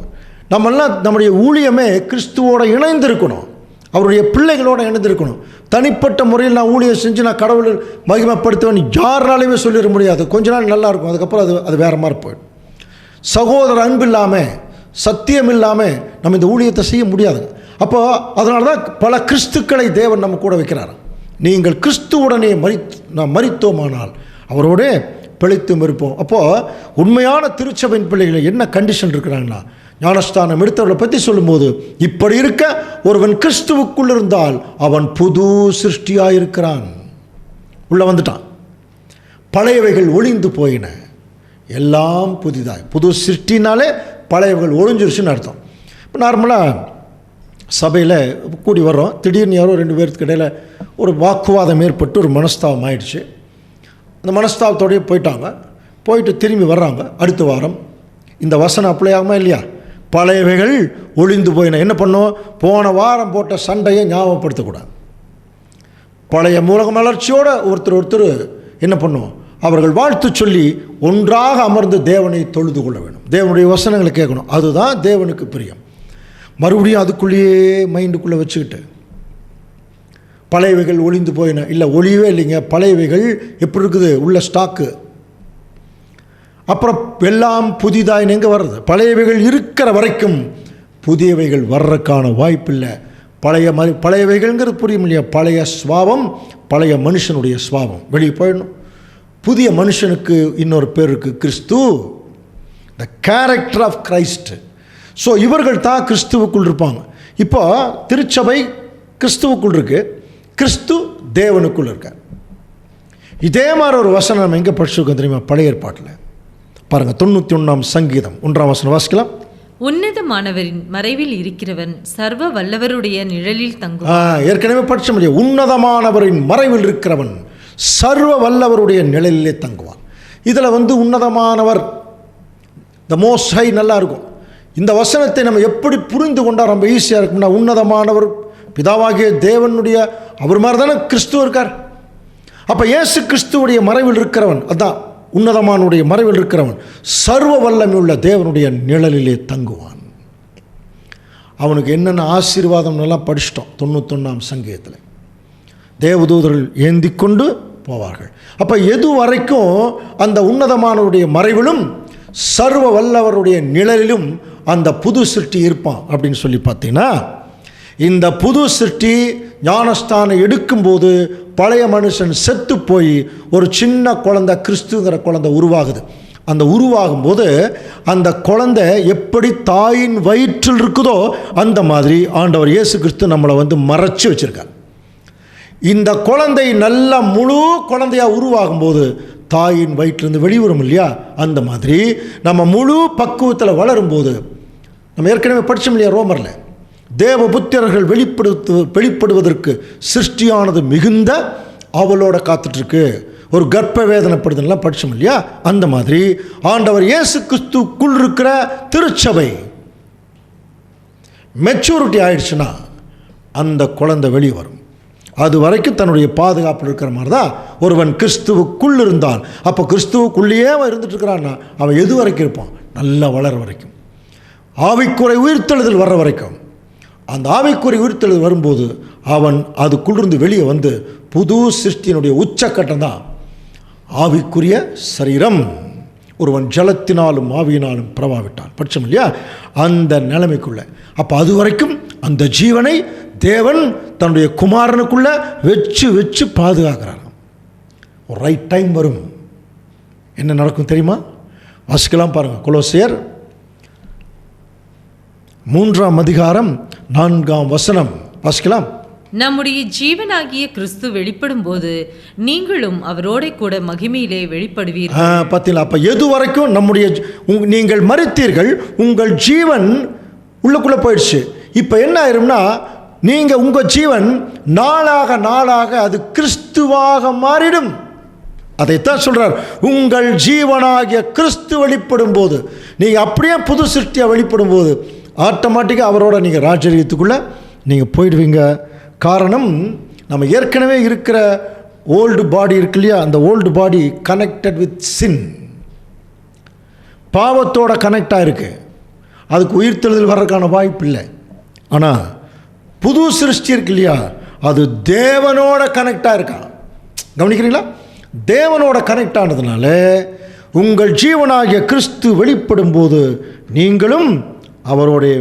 நம்மெல்லாம் நம்முடைய ஊழியமே கிறிஸ்துவோடு இணைந்திருக்கணும், அவருடைய பிள்ளைகளோடு இணைந்திருக்கணும். தனிப்பட்ட முறையில் நான் ஊழியம் செஞ்சு நான் கடவுள் மகிமைப்படுத்துவேன் யாராலையுமே சொல்லிட முடியாது. கொஞ்ச நாள் நல்லா இருக்கும், அதுக்கப்புறம் அது வேறு மாதிரி போயிடும். சகோதர அன்பு இல்லாமல், சத்தியம் இல்லாமல் நம்ம இந்த ஊழியத்தை செய்ய முடியாது. அப்போ அதனால தான் பல கிறிஸ்துக்களை தேவன் நம்ம கூட வைக்கிறார். நீங்கள் கிறிஸ்துவுடனே நாம் மரித்தோமானால் அவரோடே பிழைத்தும் இருப்போம். அப்போது உண்மையான திருச்சபையின் பிள்ளைகளை என்ன கண்டிஷன் இருக்கிறாங்கன்னா, ஞானஸ்தானம் எடுத்தவர்களை பற்றி சொல்லும்போது, இப்படி இருக்க ஒருவன் கிறிஸ்துவுக்குள் இருந்தால் அவன் புது சிருஷ்டியாக இருக்கிறான். உள்ளே வந்துட்டான். பழையவைகள் ஒளிந்து போயின, எல்லாம் புதிதாய். புது சிருஷ்டினாலே பழையவைகள் ஒழிஞ்சிருச்சுன்னு அர்த்தம். இப்போ நார்மலாக சபையில் கூடி வர்றோம், திடீர்னு யாரோ 2 பேருக்கு இடையில் ஒரு வாக்குவாதம் ஏற்பட்டு ஒரு மனஸ்தாபம் ஆயிடுச்சு. அந்த மனஸ்தாபத்தோடய போயிட்டு திரும்பி வர்றாங்க. அடுத்த வாரம் இந்த வசனம் அப்ளை ஆகுமா இல்லையா? பழையவைகள் ஒளிந்து போயின. என்ன பண்ணோம்? போன வாரம் போட்ட சண்டையை ஞாபகப்படுத்தக்கூடாது. பழைய மூலக மலர்ச்சியோடு ஒருத்தர் என்ன பண்ணும்? அவர்கள் வாழ்த்து சொல்லி ஒன்றாக அமர்ந்து தேவனை தொழுது கொள்ள வேணும், தேவனுடைய வசனங்களை கேட்கணும். அதுதான் தேவனுக்கு பிரியம். மறுபடியும் அதுக்குள்ளேயே மைண்டுக்குள்ளே வச்சுக்கிட்டு பழையவைகள் ஒளிந்து போயின, இல்லை ஒளியவே இல்லைங்க, பழையவைகள் எப்படி இருக்குது உள்ள ஸ்டாக்கு, அப்புறம் எல்லாம் புதிதாயின்னு எங்கே வர்றது? பழையவைகள் இருக்கிற வரைக்கும் புதியவைகள் வர்றதுக்கான வாய்ப்பில்லை. பழையவைகள்ங்கிறது புரியும் இல்லையா? பழைய சுவாபம், பழைய மனுஷனுடைய சுவாபம் வெளியே போயிடணும். புதிய மனுஷனுக்கு இன்னொரு பேர் இருக்குது, கிறிஸ்து, the character of Christ. So இவர்கள் தான் கிறிஸ்துவுக்குள் இருப்பாங்க. இப்போ திருச்சபை கிறிஸ்துவுக்குள் இருக்கு, கிறிஸ்து தேவனுக்குள் இருக்கார். இதே மாதிரி ஒரு வசனம் நம்ம எங்கே படிச்சிருக்கோம் தெரியுமா? பழைய ஏற்பாட்டில் பாருங்கள், 91ஆம் சங்கீதம் 1ஆம் வசனம் வாசிக்கலாம். உன்னதமானவரின் மறைவில் இருக்கிறவன் சர்வ வல்லவருடைய நிழலில் தங்குவான். ஏற்கனவே படிச்ச முடியும். உன்னதமானவரின் மறைவில் இருக்கிறவன் சர்வ வல்லவருடைய நிழலிலே தங்குவான். இதில் உன்னதமானவர், த மோஸ்ட் ஹை நல்லா இருக்கும். இந்த வசனத்தை நம்ம எப்படி புரிந்து கொண்டால் ரொம்ப ஈஸியாக இருக்கும்னா, உன்னதமானவர் பிதாவாகிய தேவனுடைய அவர் மாதிரி தானே கிறிஸ்துவ இருக்கார். அப்போ இயேசு கிறிஸ்துவுடைய மறைவில் இருக்கிறவன், அதான் உன்னதமானுடைய மறைவில் இருக்கிறவன் சர்வ வல்லமை உள்ள தேவனுடைய நிழலிலே தங்குவான். அவனுக்கு என்னென்ன ஆசீர்வாதம்லாம் படிச்சிட்டோம் 91ஆம் சங்கீதத்தில். தேவதூதர்கள் ஏந்தி கொண்டு போவார்கள். அப்போ எது வரைக்கும் அந்த உன்னதமானவருடைய மறைவிலும் சர்வ வல்லவருடைய நிழலிலும் அந்த புது சிருஷ்டி இருப்பான் அப்படின்னு சொல்லி பார்த்தீங்கன்னா, இந்த புது சிருஷ்டி ஞானஸ்தானம் எடுக்கும்போது பழைய மனுஷன் செத்து போய் ஒரு சின்ன குழந்தை, கிறிஸ்துங்கிற குழந்தை உருவாகுது. அந்த உருவாகும் போது அந்த குழந்தை எப்படி தாயின் வயிற்றில் இருக்குதோ அந்த மாதிரி ஆண்டவர் இயேசு கிறிஸ்து நம்மளை மறைச்சி வச்சிருக்கார். இந்த குழந்தை நல்ல முழு குழந்தையாக உருவாகும் போது தாயின் வயிற்றிலிருந்து வெளிவரும் இல்லையா, அந்த மாதிரி நம்ம முழு பக்குவத்தில் வளரும்போது, நம்ம ஏற்கனவே படித்தோம் இல்லையா ரோமரில், தேவபுத்திரர்கள் வெளிப்படுவதற்கு சிருஷ்டியானது மிகுந்த அவளோட காத்துட்ருக்கு, ஒரு கர்ப்ப வேதனைப்படுதுலாம் படித்தோம் இல்லையா. அந்த மாதிரி ஆண்டவர் இயேசு கிறிஸ்துக்குள் இருக்கிற திருச்சபை மெச்சூரிட்டி ஆயிடுச்சுன்னா அந்த குழந்தை வெளியே வரும். அது வரைக்கும் தன்னுடைய பாதுகாப்பில் இருக்கிற மாதிரி தான் ஒருவன் கிறிஸ்துவுக்குள் இருந்தால். அப்போ கிறிஸ்துவுக்குள்ளேயே அவன் இருந்துட்டு இருக்கிறான்னா அவன் எது வரைக்கும் இருப்பான்? நல்லா வளர வரைக்கும், ஆவிக்குறை உயிர்த்தெழுதல் வர்ற வரைக்கும். அந்த ஆவிக்குறை உயிர்த்தெழுதல் வரும்போது அவன் அதுக்குள்ளிருந்து வெளியே புது சிருஷ்டியினுடைய உச்சக்கட்டம் தான் ஆவிக்குரிய சரீரம். ஒருவன் ஜலத்தினாலும் ஆவியினாலும் பிரவாவிட்டான் படித்தோம் இல்லையா, அந்த நிலைமைக்குள்ள. அப்போ அது வரைக்கும் அந்த ஜீவனை தேவன் தன்னுடைய குமாரனுக்குள்ள வச்சு பாதுகாக்கிறார். ஒரு ரைட் டைம் வரும், என்ன நடக்கும் தெரியுமா? வாசிக்கலாம் பாருங்கள். கொலோசியர் 3ஆம் அதிகாரம் 4ஆம் வசனம் வாசிக்கலாம். நம்முடைய ஜீவனாகிய கிறிஸ்து வெளிப்படும் போது நீங்களும் அவரோட கூட மகிமையிலே வெளிப்படுவீர்கள். பார்த்தீங்களா? அப்போ எது வரைக்கும் நம்முடைய நீங்கள் மரித்தீர்கள், உங்கள் ஜீவன் உள்ளுக்குள்ளே போயிடுச்சு. இப்போ என்ன ஆயிரும்னா, நீங்கள் உங்கள் ஜீவன் நாளாக நாளாக அது கிறிஸ்துவாக மாறிடும். அதைத்தான் சொல்கிறார், உங்கள் ஜீவனாகிய கிறிஸ்து வெளிப்படும் போது, நீங்கள் அப்படியே புது சிருஷ்டியாக வெளிப்படும் போது ஆட்டோமேட்டிக்காக அவரோட நீங்கள் ராஜரீகத்துக்குள்ளே நீங்கள் போயிடுவீங்க. காரணம், நம்ம ஏற்கனவே இருக்கிற ஓல்டு பாடி இருக்கு இல்லையா, அந்த ஓல்டு பாடி கனெக்டட் வித் சின், பாவத்தோட கனெக்டாக இருக்கு. அதுக்கு உயிர்த்தெழுதல் வர்றதுக்கான வாய்ப்பு இல்லை. ஆனால் புது சிருஷ்டி இருக்கு இல்லையா, அது தேவனோட கனெக்டாக இருக்கான். கவனிக்கிறீங்களா? தேவனோட கனெக்ட் ஆனதுனால உங்கள் ஜீவனாகிய கிறிஸ்து வெளிப்படும் போது நீங்களும் அவருடைய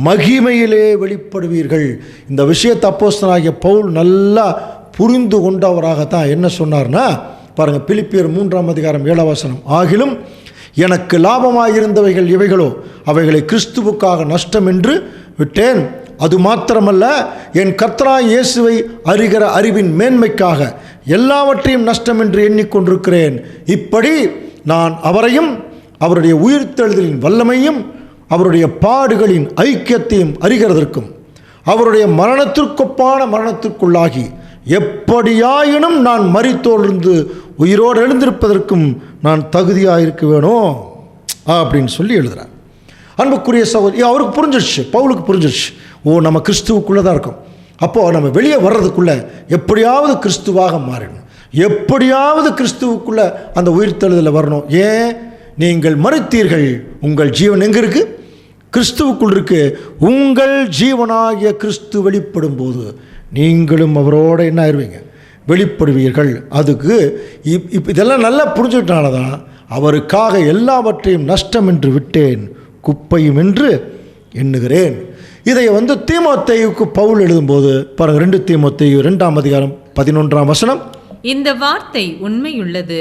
மகிமையிலே வெளிப்படுவீர்கள். இந்த விஷயத்தை அப்போஸ்தலனாகிய பவுல் நல்லா புரிந்து கொண்டவராகத்தான் என்ன சொன்னார்னா, பாருங்கள், பிலிப்பியர் 3ஆம் அதிகாரம் 7ஆம் வசனம். ஆகிலும் எனக்கு லாபமாயிருந்தவைகள் இவைகளோ அவைகளை கிறிஸ்துவுக்காக நஷ்டம் என்று விட்டேன். அது மாத்திரமல்ல, என் கர்த்தராகிய இயேசுவை அறிகிற அறிவின் மேன்மைக்காக எல்லாவற்றையும் நஷ்டம் என்று எண்ணிக்கொண்டிருக்கிறேன். இப்படி நான் அவரையும் அவருடைய உயிர்த்தெழுதலின் வல்லமையும் அவருடைய பாடுகளின் ஐக்கியத்தையும் அறிகிறதற்கும் அவருடைய மரணத்திற்கொப்பான மரணத்திற்குள்ளாகி எப்படியாயினும் நான் மரித்தோர்ந்து உயிரோடு எழுந்திருப்பதற்கும் நான் தகுதியாக வேணும் அப்படின்னு சொல்லி எழுதுகிறார். அன்புக்குரிய சகோதரி, அவருக்கு புரிஞ்சிடுச்சு, பவுலுக்கு புரிஞ்சிடுச்சு. ஓ, நம்ம கிறிஸ்துவுக்குள்ளே தான் இருக்கோம். அப்போது நம்ம வெளியே வர்றதுக்குள்ளே எப்படியாவது கிறிஸ்துவாக மாறிடணும், எப்படியாவது கிறிஸ்துவுக்குள்ளே அந்த உயிர்த்தெழுதலில் வரணும். ஏன்? நீங்கள் மரித்தீர்கள், உங்கள் ஜீவன் எங்கே இருக்குது? கிறிஸ்துவுக்குள் இருக்கு. உங்கள் ஜீவனாகிய கிறிஸ்து வெளிப்படும் போது நீங்களும் அவரோட என்ன ஆயிடுவீங்க? வெளிப்படுவீர்கள். அதுக்கு இதெல்லாம் நல்லா புரிஞ்சுக்கிட்டனால தான் அவருக்காக எல்லாவற்றையும் நஷ்டம் என்று விட்டேன், குப்பையும் என்று எண்ணுகிறேன். இதை தீமோத்தேயுக்கு பவுல் எழுதும்போது பாருங்கள், 2 தீமோத்தேயு 2ஆம் அதிகாரம் 11ஆம் வசனம். இந்த வார்த்தை உண்மையுள்ளது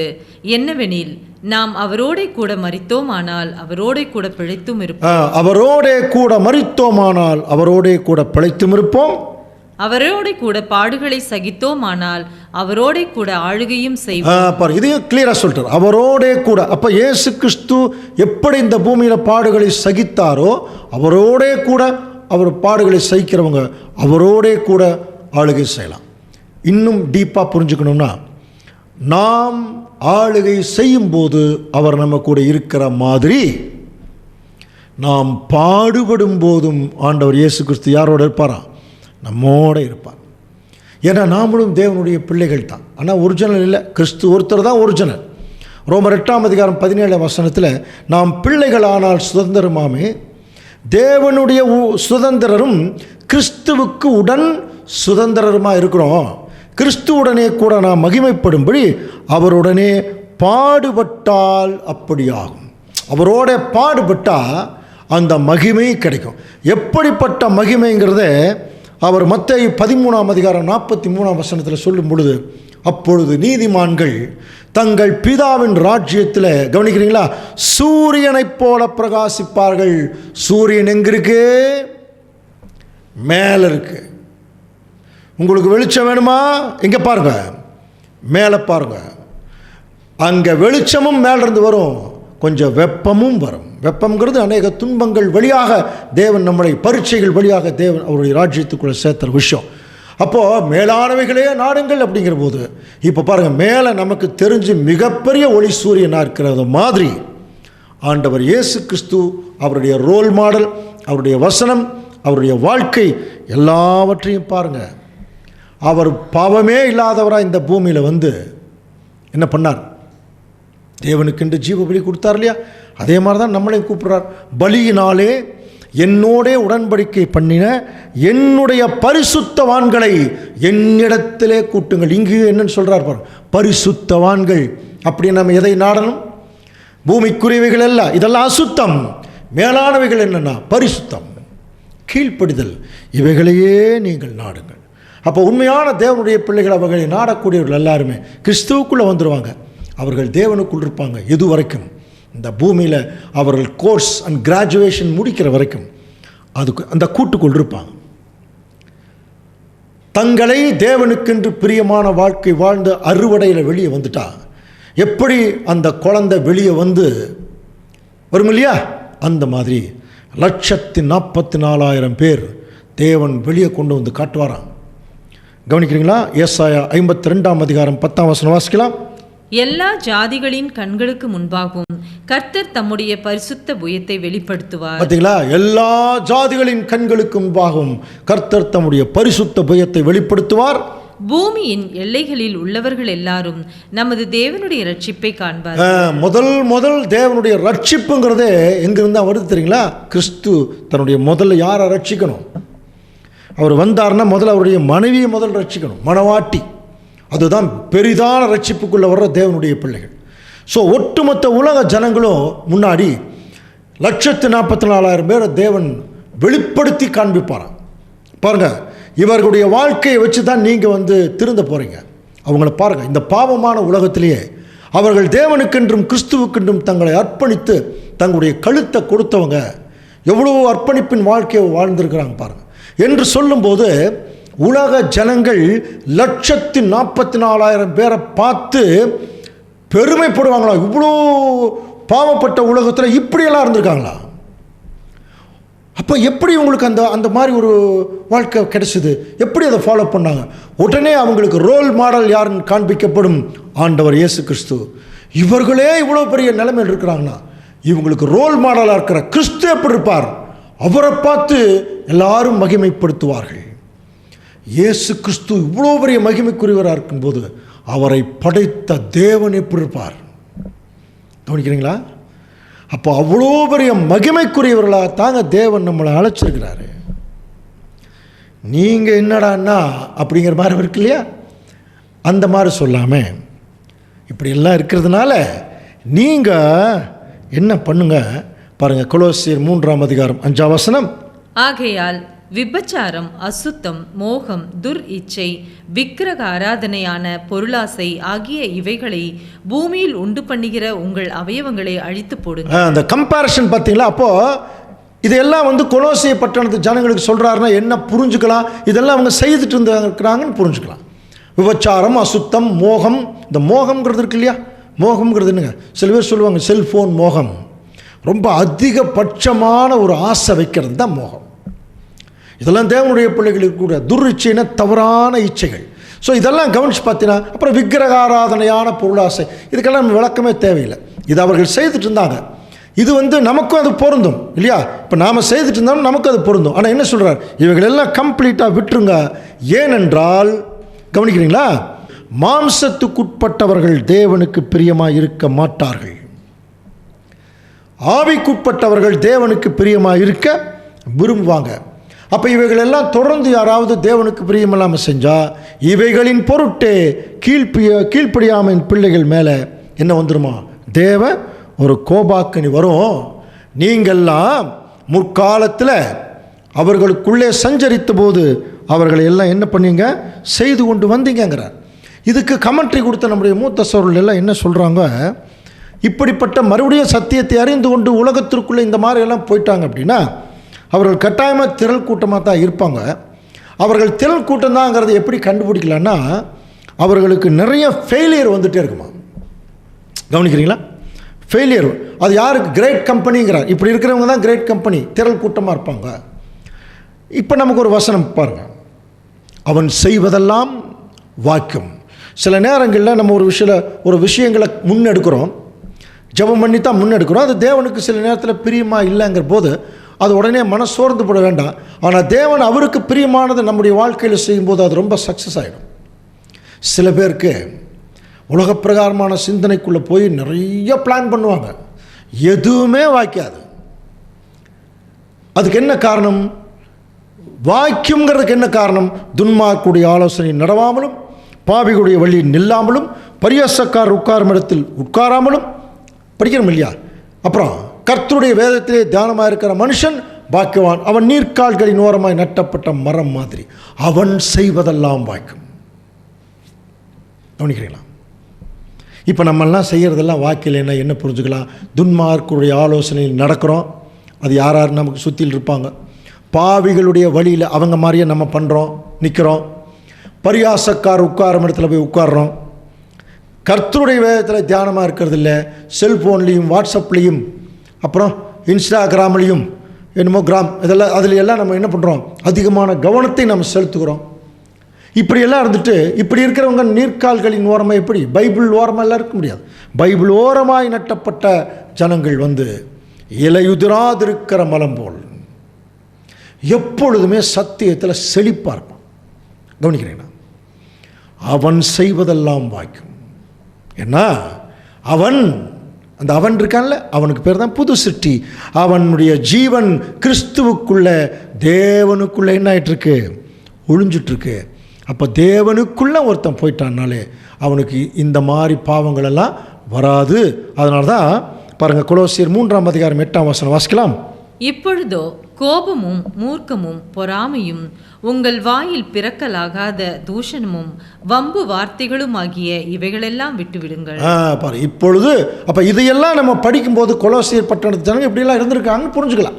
என்னவெனில், நாம் அவரோட கூட மரித்தோமானால் அவரோட கூட பிழைத்தும் இருப்போம். அவரோட கூட மரித்தோமானால் அவரோட கூட பிழைத்தும் இருப்போம். அவரோட கூட பாடுகளை சகித்தோமானால் அவரோட கூட ஆளுகையும் செய்வோம். இதையும் கிளியரா சொல்றார், அவரோட கூட. அப்ப இயேசு கிறிஸ்து எப்படி இந்த பூமியில பாடுகளை சகித்தாரோ அவரோட கூட அவர் பாடுகளை சகிக்கிறவங்க அவரோட கூட ஆளுகை செய்யலாம். இன்னும் டீப்பா புரிஞ்சுக்கணும்னா, நாம் ஆளுகை செய்யும் போது அவர் நம்ம கூட இருக்கிற மாதிரி நாம் பாடுபடும் போதும் ஆண்டவர் இயேசு கிறிஸ்து யாரோட இருப்பாராம்? நம்மோட இருப்பார். ஏன்னா நாமளும் தேவனுடைய பிள்ளைகள் தான். ஆனால் ஒரிஜினல் இல்லை, கிறிஸ்து ஒருத்தர் தான் ஒரிஜினல். ரோமர் 8:17 நாம் பிள்ளைகள் ஆனால் சுதந்திரமாமே, தேவனுடைய சுதந்திரரும் கிறிஸ்துவுக்கு உடன் சுதந்திரமாக இருக்கிறோம். கிறிஸ்துவுடனே கூட நாம் மகிமைப்படும்படி அவருடனே பாடுபட்டால் அப்படியாகும். அவரோட பாடுபட்டால் அந்த மகிமை கிடைக்கும். எப்படிப்பட்ட மகிமைங்கிறத அவர் மத்தேயு 13:43 சொல்லும் பொழுது, அப்பொழுது நீதிமான்கள் தங்கள் பிதாவின் ராஜ்யத்தில், கவனிக்கிறீங்களா, சூரியனைப் போல பிரகாசிப்பார்கள். சூரியன் எங்க இருக்கு? மேலே இருக்கு. உங்களுக்கு வெளிச்சம் வேணுமா? இங்க பாருங்க, மேலே பாருங்க. அங்கே வெளிச்சமும் மேலிருந்து வரும், கொஞ்சம் வெப்பமும் வரும். வெப்பம்ங்கிறது அநேக துன்பங்கள் வழியாக தேவன் நம்மளை, பரீட்சைகள் வழியாக தேவன் அவருடைய ராஜ்யத்துக்குள்ளே சேர்த்துற விஷயம். அப்போது மேலானவைகளே நாடுங்கள் அப்படிங்கிற போது, இப்போ பாருங்கள், மேலே நமக்கு தெரிஞ்சு மிகப்பெரிய ஒளி சூரியனாக இருக்கிறது மாதிரி ஆண்டவர் இயேசு கிறிஸ்து அவருடைய ரோல் மாடல், அவருடைய வசனம், அவருடைய வாழ்க்கை எல்லாவற்றையும் பாருங்கள். அவர் பாவமே இல்லாதவராக இந்த பூமியில் வந்து என்ன பண்ணார்? தேவனுக்கென்று ஜீவ பலி கொடுத்தார் இல்லையா? அதே மாதிரி தான் நம்மளையும் கூப்பிடுறார். பலியினாலே என்னோடே உடன்படிக்கை பண்ணின என்னுடைய பரிசுத்தவான்களை என்னிடத்திலே கூட்டுங்கள். இங்கு என்னன்னு சொல்றார் பாரு, பரிசுத்தவான்கள். அப்படி நம்ம எதை நாடணும்? பூமிக்குரியவைகள் எல்லாம், இதெல்லாம் அசுத்தம். மேலானவைகள் என்னன்னா பரிசுத்தம், கீழ்ப்படிதல். இவைகளையே நீங்கள் நாடுங்கள். அப்போ உண்மையான தேவனுடைய பிள்ளைகள் அவர்களை நாடக்கூடியவர்கள் எல்லாருமே கிறிஸ்துவுக்குள்ளே வந்துடுவாங்க. அவர்கள் தேவனுக்குள் இருப்பாங்க. எது வரைக்கும்? இந்த பூமியில் அவர்கள் கோர்ஸ் அண்ட் கிராஜுவேஷன் முடிக்கிற வரைக்கும் அதுக்கு அந்த கூட்டுக்குள் இருப்பாங்க. தங்களை தேவனுக்கென்று பிரியமான வாழ்க்கை வாழ்ந்து அறுவடையில் வெளியே வந்துட்டா எப்படி அந்த குழந்தை வெளியே வந்து வரும் இல்லையா? அந்த மாதிரி 1,44,000 பேர் தேவன் வெளியே கொண்டு வந்து காட்டுவாராம். கவனிக்கிறீங்களா? ஏசாயா 52:10 வாசிக்கலாம். எல்லா ஜாதிகளின் கண்களுக்கு முன்பாகவும் கர்த்தர் தம்முடைய பரிசுத்த புயத்தை வெளிப்படுத்துவார். பார்த்தீங்களா? எல்லா ஜாதிகளின் கண்களுக்கு முன்பாகவும் கர்த்தர் தம்முடைய பரிசுத்த புயத்தை வெளிப்படுத்துவார். பூமியின் எல்லைகளில் உள்ளவர்கள் எல்லாரும் நமது தேவனுடைய ரட்சிப்பை காண்பார். முதல் தேவனுடைய ரட்சிப்புங்கிறதே எங்கிருந்தா வருது தெரியுங்களா? கிறிஸ்து தன்னுடைய முதல்ல யாரை ரட்சிக்கணும்? அவர் வந்தார்னா முதல்ல அவருடைய மனைவியை முதல் ரட்சிக்கணும், மணவாட்டி. அதுதான் பெரிதான ரட்சிப்புக்குள்ளே வர்ற தேவனுடைய பிள்ளைகள். ஸோ ஒட்டுமொத்த உலக ஜனங்களும் முன்னாடி 1,44,000 பேரை தேவன் வெளிப்படுத்தி காண்பிப்பாராம். பாருங்கள், இவர்களுடைய வாழ்க்கையை வச்சு தான் நீங்கள் வந்து திருந்த போகிறீங்க. அவங்கள பாருங்கள். இந்த பாவமான உலகத்திலேயே அவர்கள் தேவனுக்கென்றும் கிறிஸ்துவுக்கென்றும் தங்களை அர்ப்பணித்து தங்களுடைய கழுத்தை கொடுத்தவங்க எவ்வளோ அர்ப்பணிப்பின் வாழ்க்கையை வாழ்ந்திருக்கிறாங்க பாருங்கள். என்று சொல்லும்போது உலக ஜனங்கள் 1,44,000 பேரை பார்த்து பெருமைப்படுவாங்களா? இவ்வளோ பாவப்பட்ட உலகத்தில் இப்படியெல்லாம் இருந்திருக்காங்களா? அப்போ எப்படி உங்களுக்கு அந்த மாதிரி ஒரு வாழ்க்கை கிடைச்சிது? எப்படி அதை ஃபாலோ பண்ணாங்க? உடனே அவங்களுக்கு ரோல் மாடல் யாருன்னு காண்பிக்கப்படும், ஆண்டவர் இயேசு கிறிஸ்து. இவர்களே இவ்வளோ பெரிய நிலைமையில் இருக்கிறாங்கன்னா இவங்களுக்கு ரோல் மாடலாக இருக்கிற கிறிஸ்து எப்படி இருப்பார்? அவரை பார்த்து எல்லாரும் மகிமைப்படுத்துவார்கள். இயேசு கிறிஸ்து இவ்வளோ பெரிய மகிமைக்குரியவராக இருக்கும்போது அவரை படைத்த தேவன் எப்படி இருப்பார்? கவனிக்கிறீங்களா? அப்போ அவ்வளோ பெரிய மகிமைக்குரியவர்களாக தாங்க தேவன் நம்மளை அழைச்சிருக்கிறாரு. நீங்கள் என்னடான்னா அப்படிங்கிற மாதிரி இருக்கு இல்லையா? அந்த மாதிரி சொல்லாமல் இப்படியெல்லாம் இருக்கிறதுனால நீங்கள் என்ன பண்ணுங்க பாருங்கள். கொலோசியர் 3:5 ஆகையால் விபச்சாரம், அசுத்தம், மோகம், துர் இச்சை, விக்கிரக ஆராதனையான பொருளாசை ஆகிய இவைகளை பூமியில் உண்டு பண்ணுகிற உங்கள் அவயவங்களை அழித்து போடுங்க. அந்த கம்பேரிஷன் பார்த்தீங்களா? அப்போது இதையெல்லாம் கொலோசிய பட்டணத்து ஜனங்களுக்கு சொல்கிறாருன்னா என்ன புரிஞ்சுக்கலாம்? இதெல்லாம் அவங்க செய்துட்டு இருக்கிறாங்கன்னு புரிஞ்சுக்கலாம். விபச்சாரம், அசுத்தம், மோகம். இந்த மோகம்ங்கிறது இருக்கு இல்லையா, மோகம்ங்கிறது என்னங்க? சில பேர் சொல்லுவாங்க செல்ஃபோன் மோகம். ரொம்ப அதிகபட்சமான ஒரு ஆசை வைக்கிறது தான் மோகம். இதெல்லாம் தேவனுடைய பிள்ளைகளுக்கு கூட துரிச்சைன தவறான இச்சைகள். ஸோ இதெல்லாம் கவனித்து பார்த்தீங்கன்னா, அப்புறம் விக்கிரகாராதனையான பொருளாசை, இதுக்கெல்லாம் நம்ம விளக்கமே தேவையில்லை. இது அவர்கள் செய்துட்டு இருந்தாங்க. இது நமக்கும் அது பொருந்தும் இல்லையா? இப்போ நாம் செய்துட்டு இருந்தாலும் நமக்கு அது பொருந்தும். ஆனால் என்ன சொல்கிறார்? இவைகளெல்லாம் கம்ப்ளீட்டாக விட்டுருங்க. ஏனென்றால் கவனிக்கிறீங்களா, மாம்சத்துக்குட்பட்டவர்கள் தேவனுக்கு பிரியமாக இருக்க மாட்டார்கள், ஆவிக்குட்பட்டவர்கள் தேவனுக்கு பிரியமாக இருக்க விரும்புவாங்க. அப்போ இவைகளெல்லாம் தொடர்ந்து யாராவது தேவனுக்கு பிரியமில்லாமல் செஞ்சால் இவைகளின் பொருட்டே கீழ்ப்படியாமையின் பிள்ளைகள் மேலே என்ன வந்துடுமா? தேவ ஒரு கோபாக்கனி வரும். நீங்கள்லாம் முற்காலத்தில் அவர்களுக்குள்ளே சஞ்சரித்த போது அவர்களை எல்லாம் என்ன பண்ணீங்க? செய்து கொண்டு வந்தீங்கிறார். இதுக்கு கமெண்ட்ரி கொடுத்த நம்முடைய மூத்த சோழர்கள் எல்லாம் என்ன சொல்கிறாங்க? இப்படிப்பட்ட மறுபடியும் சத்தியத்தை அறிந்து கொண்டு உலகத்திற்குள்ளே இந்த மாதிரி எல்லாம் போயிட்டாங்க அப்படின்னா அவர்கள் கட்டாயமாக திரள் கூட்டமாக தான் இருப்பாங்க. அவர்கள் திரள் கூட்டம் தான்ங்கிறத எப்படி கண்டுபிடிக்கலான்னா, அவர்களுக்கு நிறைய ஃபெயிலியர் வந்துகிட்டே இருக்குமா. கவனிக்கிறீங்களா? ஃபெயிலியர். அது யாருக்கு? கிரேட் கம்பெனிங்கிறார். இப்படி இருக்கிறவங்க தான் கிரேட் கம்பெனி, திரள் கூட்டமாக இருப்பாங்க. இப்போ நமக்கு ஒரு வசனம் பாருங்கள், அவன் செய்வதெல்லாம் வாக்கியம். சில நேரங்களில் நம்ம ஒரு விஷயங்களை முன்னெடுக்கிறோம், ஜெபம் பண்ணி தான் முன்னெடுக்கிறோம். அது தேவனுக்கு சில நேரத்தில் பிரியமாக இல்லைங்கிற போது அது உடனே மனசோர்ந்து போட வேண்டாம். ஆனால் தேவன் அவருக்கு பிரியமானது நம்முடைய வாழ்க்கையில் செய்யும்போது அது ரொம்ப சக்ஸஸ் ஆகிடும். சில பேருக்கு உலக பிரகாரமான சிந்தனைக்குள்ளே போய் நிறைய பிளான் பண்ணுவாங்க, எதுவுமே வாய்க்காது. அதுக்கு என்ன காரணம்? வாக்கியங்கிறதுக்கு என்ன காரணம்? துன்மார்க்குடைய ஆலோசனை நடவாமலும், பாவிகளுடைய வழி நில்லாமலும், பரியாசக்காரர் உட்காரும் இடத்தில் உட்காராமலும் படிக்கிறோம் இல்லையா? அப்புறம் கர்த்தருடைய வேதத்திலே தியானமாக இருக்கிற மனுஷன் பாக்கியவான், அவன் நீர்க்கால்களின் ஓரமாய் நட்டப்பட்ட மரம் மாதிரி, அவன் செய்வதெல்லாம் வாய்க்கும். கவனிக்கிறீங்களா? இப்போ நம்மெல்லாம் செய்கிறதெல்லாம் வாக்கியலைன்னா என்ன புரிஞ்சுக்கலாம்? துன்மார்க்குடைய ஆலோசனையில் நடக்கிறோம், அது யார் நமக்கு சுற்றியில் இருப்பாங்க. பாவிகளுடைய வழியில் அவங்க மாதிரியே நம்ம பண்ணுறோம், நிற்கிறோம். பரியாசக்கார் உட்காரும் இடத்துல போய் உட்கார்றோம். கர்த்தருடைய வேதத்தில் தியானமாக இருக்கிறது இல்லை, செல்ஃபோன்லேயும் வாட்ஸ்அப்லேயும் அப்புறம் இன்ஸ்டாகிராம்லேயும் என்னமோ இதெல்லாம் அதில் எல்லாம் நம்ம என்ன பண்ணுறோம்? அதிகமான கவனத்தை நம்ம செலுத்துகிறோம். இப்படியெல்லாம் இருந்துட்டு இப்படி இருக்கிறவங்க நீர்க்கால்களின் ஓரமாக எப்படி? பைபிள் ஓரமாக எல்லாம் இருக்க முடியாது. பைபிள் ஓரமாய் நட்டப்பட்ட ஜனங்கள் இலையுதிராதிருக்கிற மலம் போல் எப்பொழுதுமே சத்தியத்தில் செழிப்பாக இருப்பான். கவனிக்கிறீங்களா? அவன் செய்வதெல்லாம் வாய்க்கும். ஏன்னா அவன் இருக்கான்ல, அவனுக்கு பேர் தான் புது சிருஷ்டி. அவனுடைய ஜீவன் கிறிஸ்துவுக்குள்ள தேவனுக்குள்ளே என்ன ஆகிட்டுருக்கு? ஒழிஞ்சிட்ருக்கு. அப்போ தேவனுக்குள்ளே ஒருத்தன் போயிட்டான்னாலே அவனுக்கு இந்த மாதிரி பாவங்களெல்லாம் வராது. அதனால தான் பாருங்கள், கொலோசியர் 3:8 வாசிக்கலாம். இப்பொழுதோ கோபமும் மூர்க்கமும் பொறாமையும் உங்கள் வாயில் பிறக்கலாகாத தூஷணமும் வம்பு வார்த்தைகளும் ஆகிய இவைகளெல்லாம் விட்டுவிடுங்கள். பாரு, இப்பொழுது அப்போ இதையெல்லாம் நம்ம படிக்கும்போது கொலோசியர் பட்டணத்து ஜனங்க இப்படியெல்லாம் இருந்திருக்காங்கன்னு புரிஞ்சுக்கலாம்.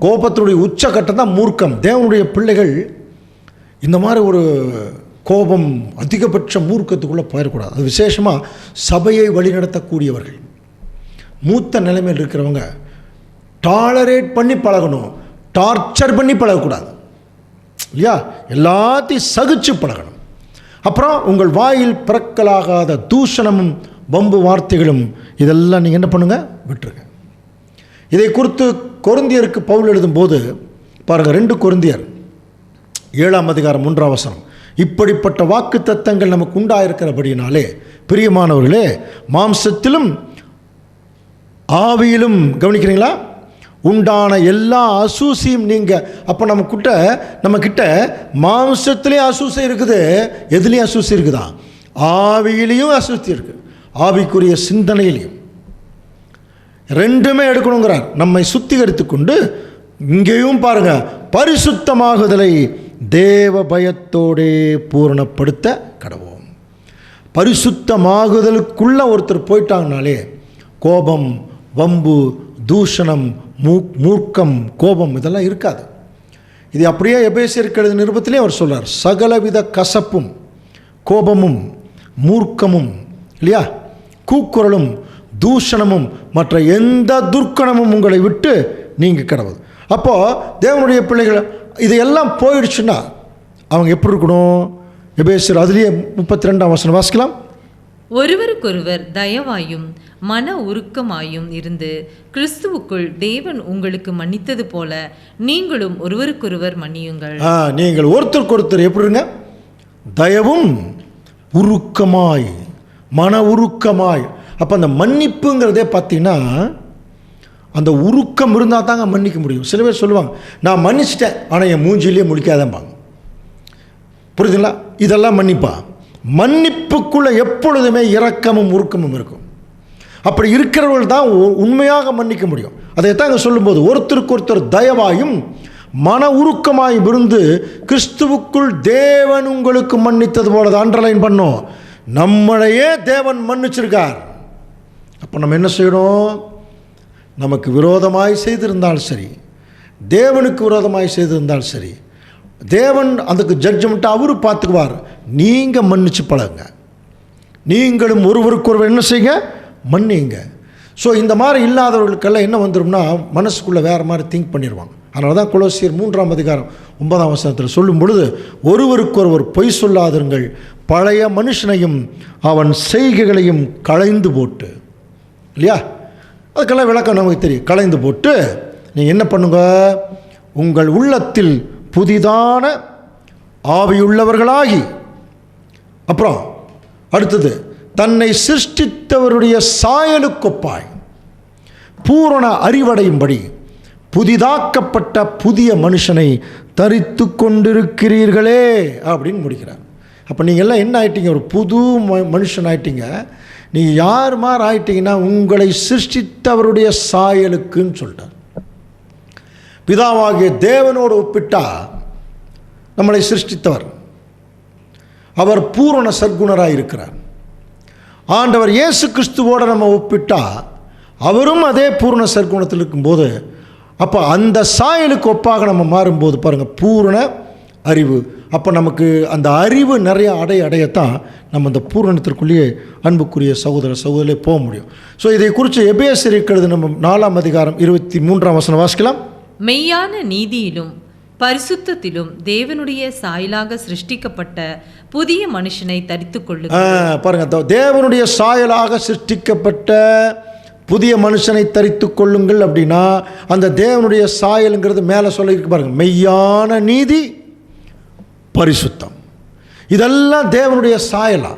கோபத்தினுடைய உச்சக்கட்டம் தான் மூர்க்கம். தேவனுடைய பிள்ளைகள் இந்த மாதிரி ஒரு கோபம், அதிகபட்ச மூர்க்கத்துக்குள்ளே போயிடக்கூடாது. அது விசேஷமாக சபையை வழிநடத்தக்கூடியவர்கள், மூத்த நிலைமையில் இருக்கிறவங்க டாலரேட் பண்ணி பழகணும், டார்ச்சர் பண்ணி பழகக்கூடாது இல்லையா? எல்லாத்தையும் சகிச்சு பழகணும். அப்புறம் உங்கள் வாயில் பிறக்கலாகாத தூஷணமும் வம்பு வார்த்தைகளும் இதெல்லாம் நீங்கள் என்ன பண்ணுங்கள்? விட்டுருங்க. இதை குறித்து கொரிந்தியருக்கு பவுல் எழுதும்போது பாருங்கள், 2 கொரிந்தியர் 7:3 இப்படிப்பட்ட வாக்கு தத்தங்கள் நமக்கு உண்டாயிருக்கிறபடினாலே பிரியமானவர்களே, மாம்சத்திலும் ஆவியிலும் கவனிக்கிறீங்களா உண்டான எல்லா அசூசியும் நீங்கள். அப்போ நம்மக்கிட்ட மாம்சத்துலேயும் அசூசை இருக்குது, எதுலேயும் அசூசி இருக்குதா? ஆவியிலையும் அசூசி இருக்குது, ஆவிக்குரிய சிந்தனையிலையும். ரெண்டுமே எடுக்கணுங்கிறார். நம்மை சுத்திகரித்து கொண்டு இங்கேயும் பாருங்கள், பரிசுத்தமாகுதலை தேவ பயத்தோடே பூரணப்படுத்த கடவோம். பரிசுத்தமாகுதலுக்குள்ளே ஒருத்தர் போயிட்டாங்கனாலே கோபம், வம்பு, தூஷணம், மூர்க்கம், கோபம் இதெல்லாம் இருக்காது. இது அப்படியே எபேசியருக்கு எழுதின நிருபத்திலே அவர் சொல்றார், சகலவித கசப்பும் கோபமும் மூர்க்கமும் இல்லையா, கூக்குரலும் தூஷணமும் மற்ற எந்த துர்க்கணமும் உங்களை விட்டு நீங்க கடவுள். அப்போது தேவனுடைய பிள்ளைகள் இதையெல்லாம் போயிடுச்சுன்னா அவங்க எப்படி இருக்கணும்? எபேசியர் அதுலேயே 32ஆம் வசனம் வாசிக்கலாம். ஒருவருக்கொருவர் தயவாயும் மன உருக்கமாயும் இருந்து கிறிஸ்துவுக்குள் தேவன் உங்களுக்கு மன்னித்தது போல நீங்களும் ஒருவருக்கொருவர் மன்னியுங்கள். நீங்கள் ஒருத்தருக்கொருத்தர் எப்படி இருங்க? தயவும் உருக்கமாய், மன உருக்கமாய். அப்போ அந்த மன்னிப்புங்கிறதே பார்த்தீங்கன்னா அந்த உருக்கம் இருந்தால் தாங்க மன்னிக்க முடியும். சில பேர் சொல்லுவாங்க, நான் மன்னிச்சிட்டேன் ஆனால் என் மூஞ்சிலேயே முடிக்காதம்பாங்க. புரியுதுங்களா? இதெல்லாம் மன்னிப்பா? மன்னிப்புக்குள்ளே எப்பொழுதுமே இரக்கமும் உருக்கமும் இருக்கும். அப்படி இருக்கிறவர்கள் தான் உண்மையாக மன்னிக்க முடியும். அதைத்தான் இங்கே சொல்லும்போது, ஒருத்தருக்கு ஒருத்தர் தயவாயும் மன உருக்கமாயும் இருந்து கிறிஸ்துவுக்குள் தேவன் உங்களுக்கு மன்னித்தது போல. அதை அண்டர்லைன் பண்ணோம், நம்மளையே தேவன் மன்னிச்சிருக்கார். அப்போ நம்ம என்ன செய்யணும்? நமக்கு விரோதமாய் செய்திருந்தால் சரி, தேவனுக்கு விரோதமாய் செய்திருந்தால் சரி, தேவன் அதுக்கு ஜட்ஜ்மெண்ட்டை அவரு பார்த்துக்குவார். நீங்கள் மன்னிச்சு பழகுங்க. நீங்களும் ஒருவருக்கொருவர் என்ன செய்யுங்க? மன்னிங்க. ஸோ இந்த மாதிரி இல்லாதவர்களுக்கெல்லாம் என்ன வந்துடும்னா மனசுக்குள்ளே வேறு மாதிரி திங்க் பண்ணிடுவாங்க. அதனால தான் கொலோசியர் 3ஆம் அதிகாரம் 9ஆம் வசனத்தில் சொல்லும் பொழுது, ஒருவருக்கொருவர் பொய் சொல்லாதிருங்கள், பழைய மனுஷனையும் அவன் செய்கைகளையும் களைந்து போட்டு, இல்லையா? அதுக்கெல்லாம் விளக்கம் நமக்கு தெரியும். களைந்து போட்டு நீங்கள் என்ன பண்ணுங்க? உங்கள் உள்ளத்தில் புதிதான ஆவியுள்ளவர்களாகி, அப்புறம் அடுத்தது தன்னை சிருஷ்டித்தவருடைய சாயலுக்கொப்பாய் பூரண அறிவடையும்படி புதிதாக்கப்பட்ட புதிய மனுஷனை தரித்து கொண்டிருக்கிறீர்களே அப்படின்னு முடிக்கிறார். அப்போ நீங்கள் எல்லாம் என்ன ஆயிட்டீங்க? ஒரு புது மனுஷன் ஆயிட்டீங்க. நீங்கள் யார் மாதிரி ஆயிட்டீங்கன்னா உங்களை சிருஷ்டித்தவருடைய சாயலுக்குன்னு சொல்லிட்டார். பிதாவாகிய தேவனோடு ஒப்பிட்டா நம்மளை சிருஷ்டித்தவர் அவர் பூரண சற்குணராக இருக்கிறார். ஆண்டவர் இயேசு கிறிஸ்துவோடு நம்ம ஒப்பிட்டா அவரும் அதே பூரண சற்குணத்தில் இருக்கும்போது, அப்போ அந்த சாயலுக்கு ஒப்பாக நம்ம மாறும்போது பாருங்கள், பூரண அறிவு. அப்போ நமக்கு அந்த அறிவு நிறைய அடையத்தான் நம்ம அந்த பூரணத்திற்குள்ளேயே அன்புக்குரிய சகோதர சகோதரிலே போக முடியும். ஸோ இதை குறித்து எபேசியருக்கு எழுதின நம்ம 4ஆம் அதிகாரம் 23ஆம் வசனம் வாசிக்கலாம். மெய்யான நீதியிலும் பரிசுத்தத்திலும் தேவனுடைய சாயலாக சிருஷ்டிக்கப்பட்ட புதிய மனுஷனை தரித்துக் கொள்ளுங்கள். பாருங்க, தேவனுடைய சாயலாக சிருஷ்டிக்கப்பட்ட புதிய மனுஷனை தரித்து கொள்ளுங்கள் அப்படின்னா அந்த தேவனுடைய சாயலுங்கிறது மேலே சொல்லியிருக்கு பாருங்க. மெய்யான நீதி, பரிசுத்தம், இதெல்லாம் தேவனுடைய சாயலா.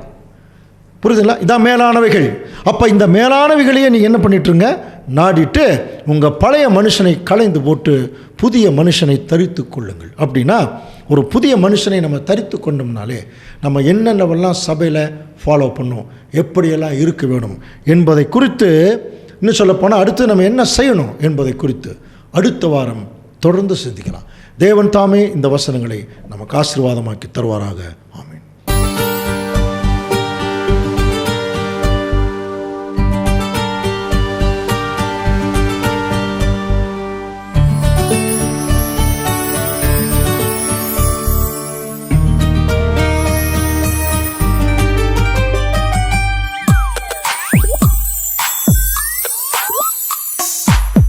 புரியுதுங்களா? இதான் மேலானவைகள். அப்போ இந்த மேலானவைகளையே நீங்கள் என்ன பண்ணிட்டுருங்க? நாடிட்டு உங்கள் பழைய மனுஷனை களைந்து போட்டு புதிய மனுஷனை தரித்து கொள்ளுங்கள். அப்படின்னா ஒரு புதிய மனுஷனை நம்ம தரித்து கொண்டோம்னாலே நம்ம என்னென்னவெல்லாம் சபையில் ஃபாலோ பண்ணணும், எப்படியெல்லாம் இருக்க வேணும் என்பதை குறித்து, இன்னும் சொல்லப்போனால் அடுத்து நம்ம என்ன செய்யணும் என்பதை குறித்து அடுத்த வாரம் தொடர்ந்து சிந்திக்கலாம். தேவன் தாமே இந்த வசனங்களை நமக்கு ஆசீர்வாதமாக்கி தருவாராக. ஆமென்.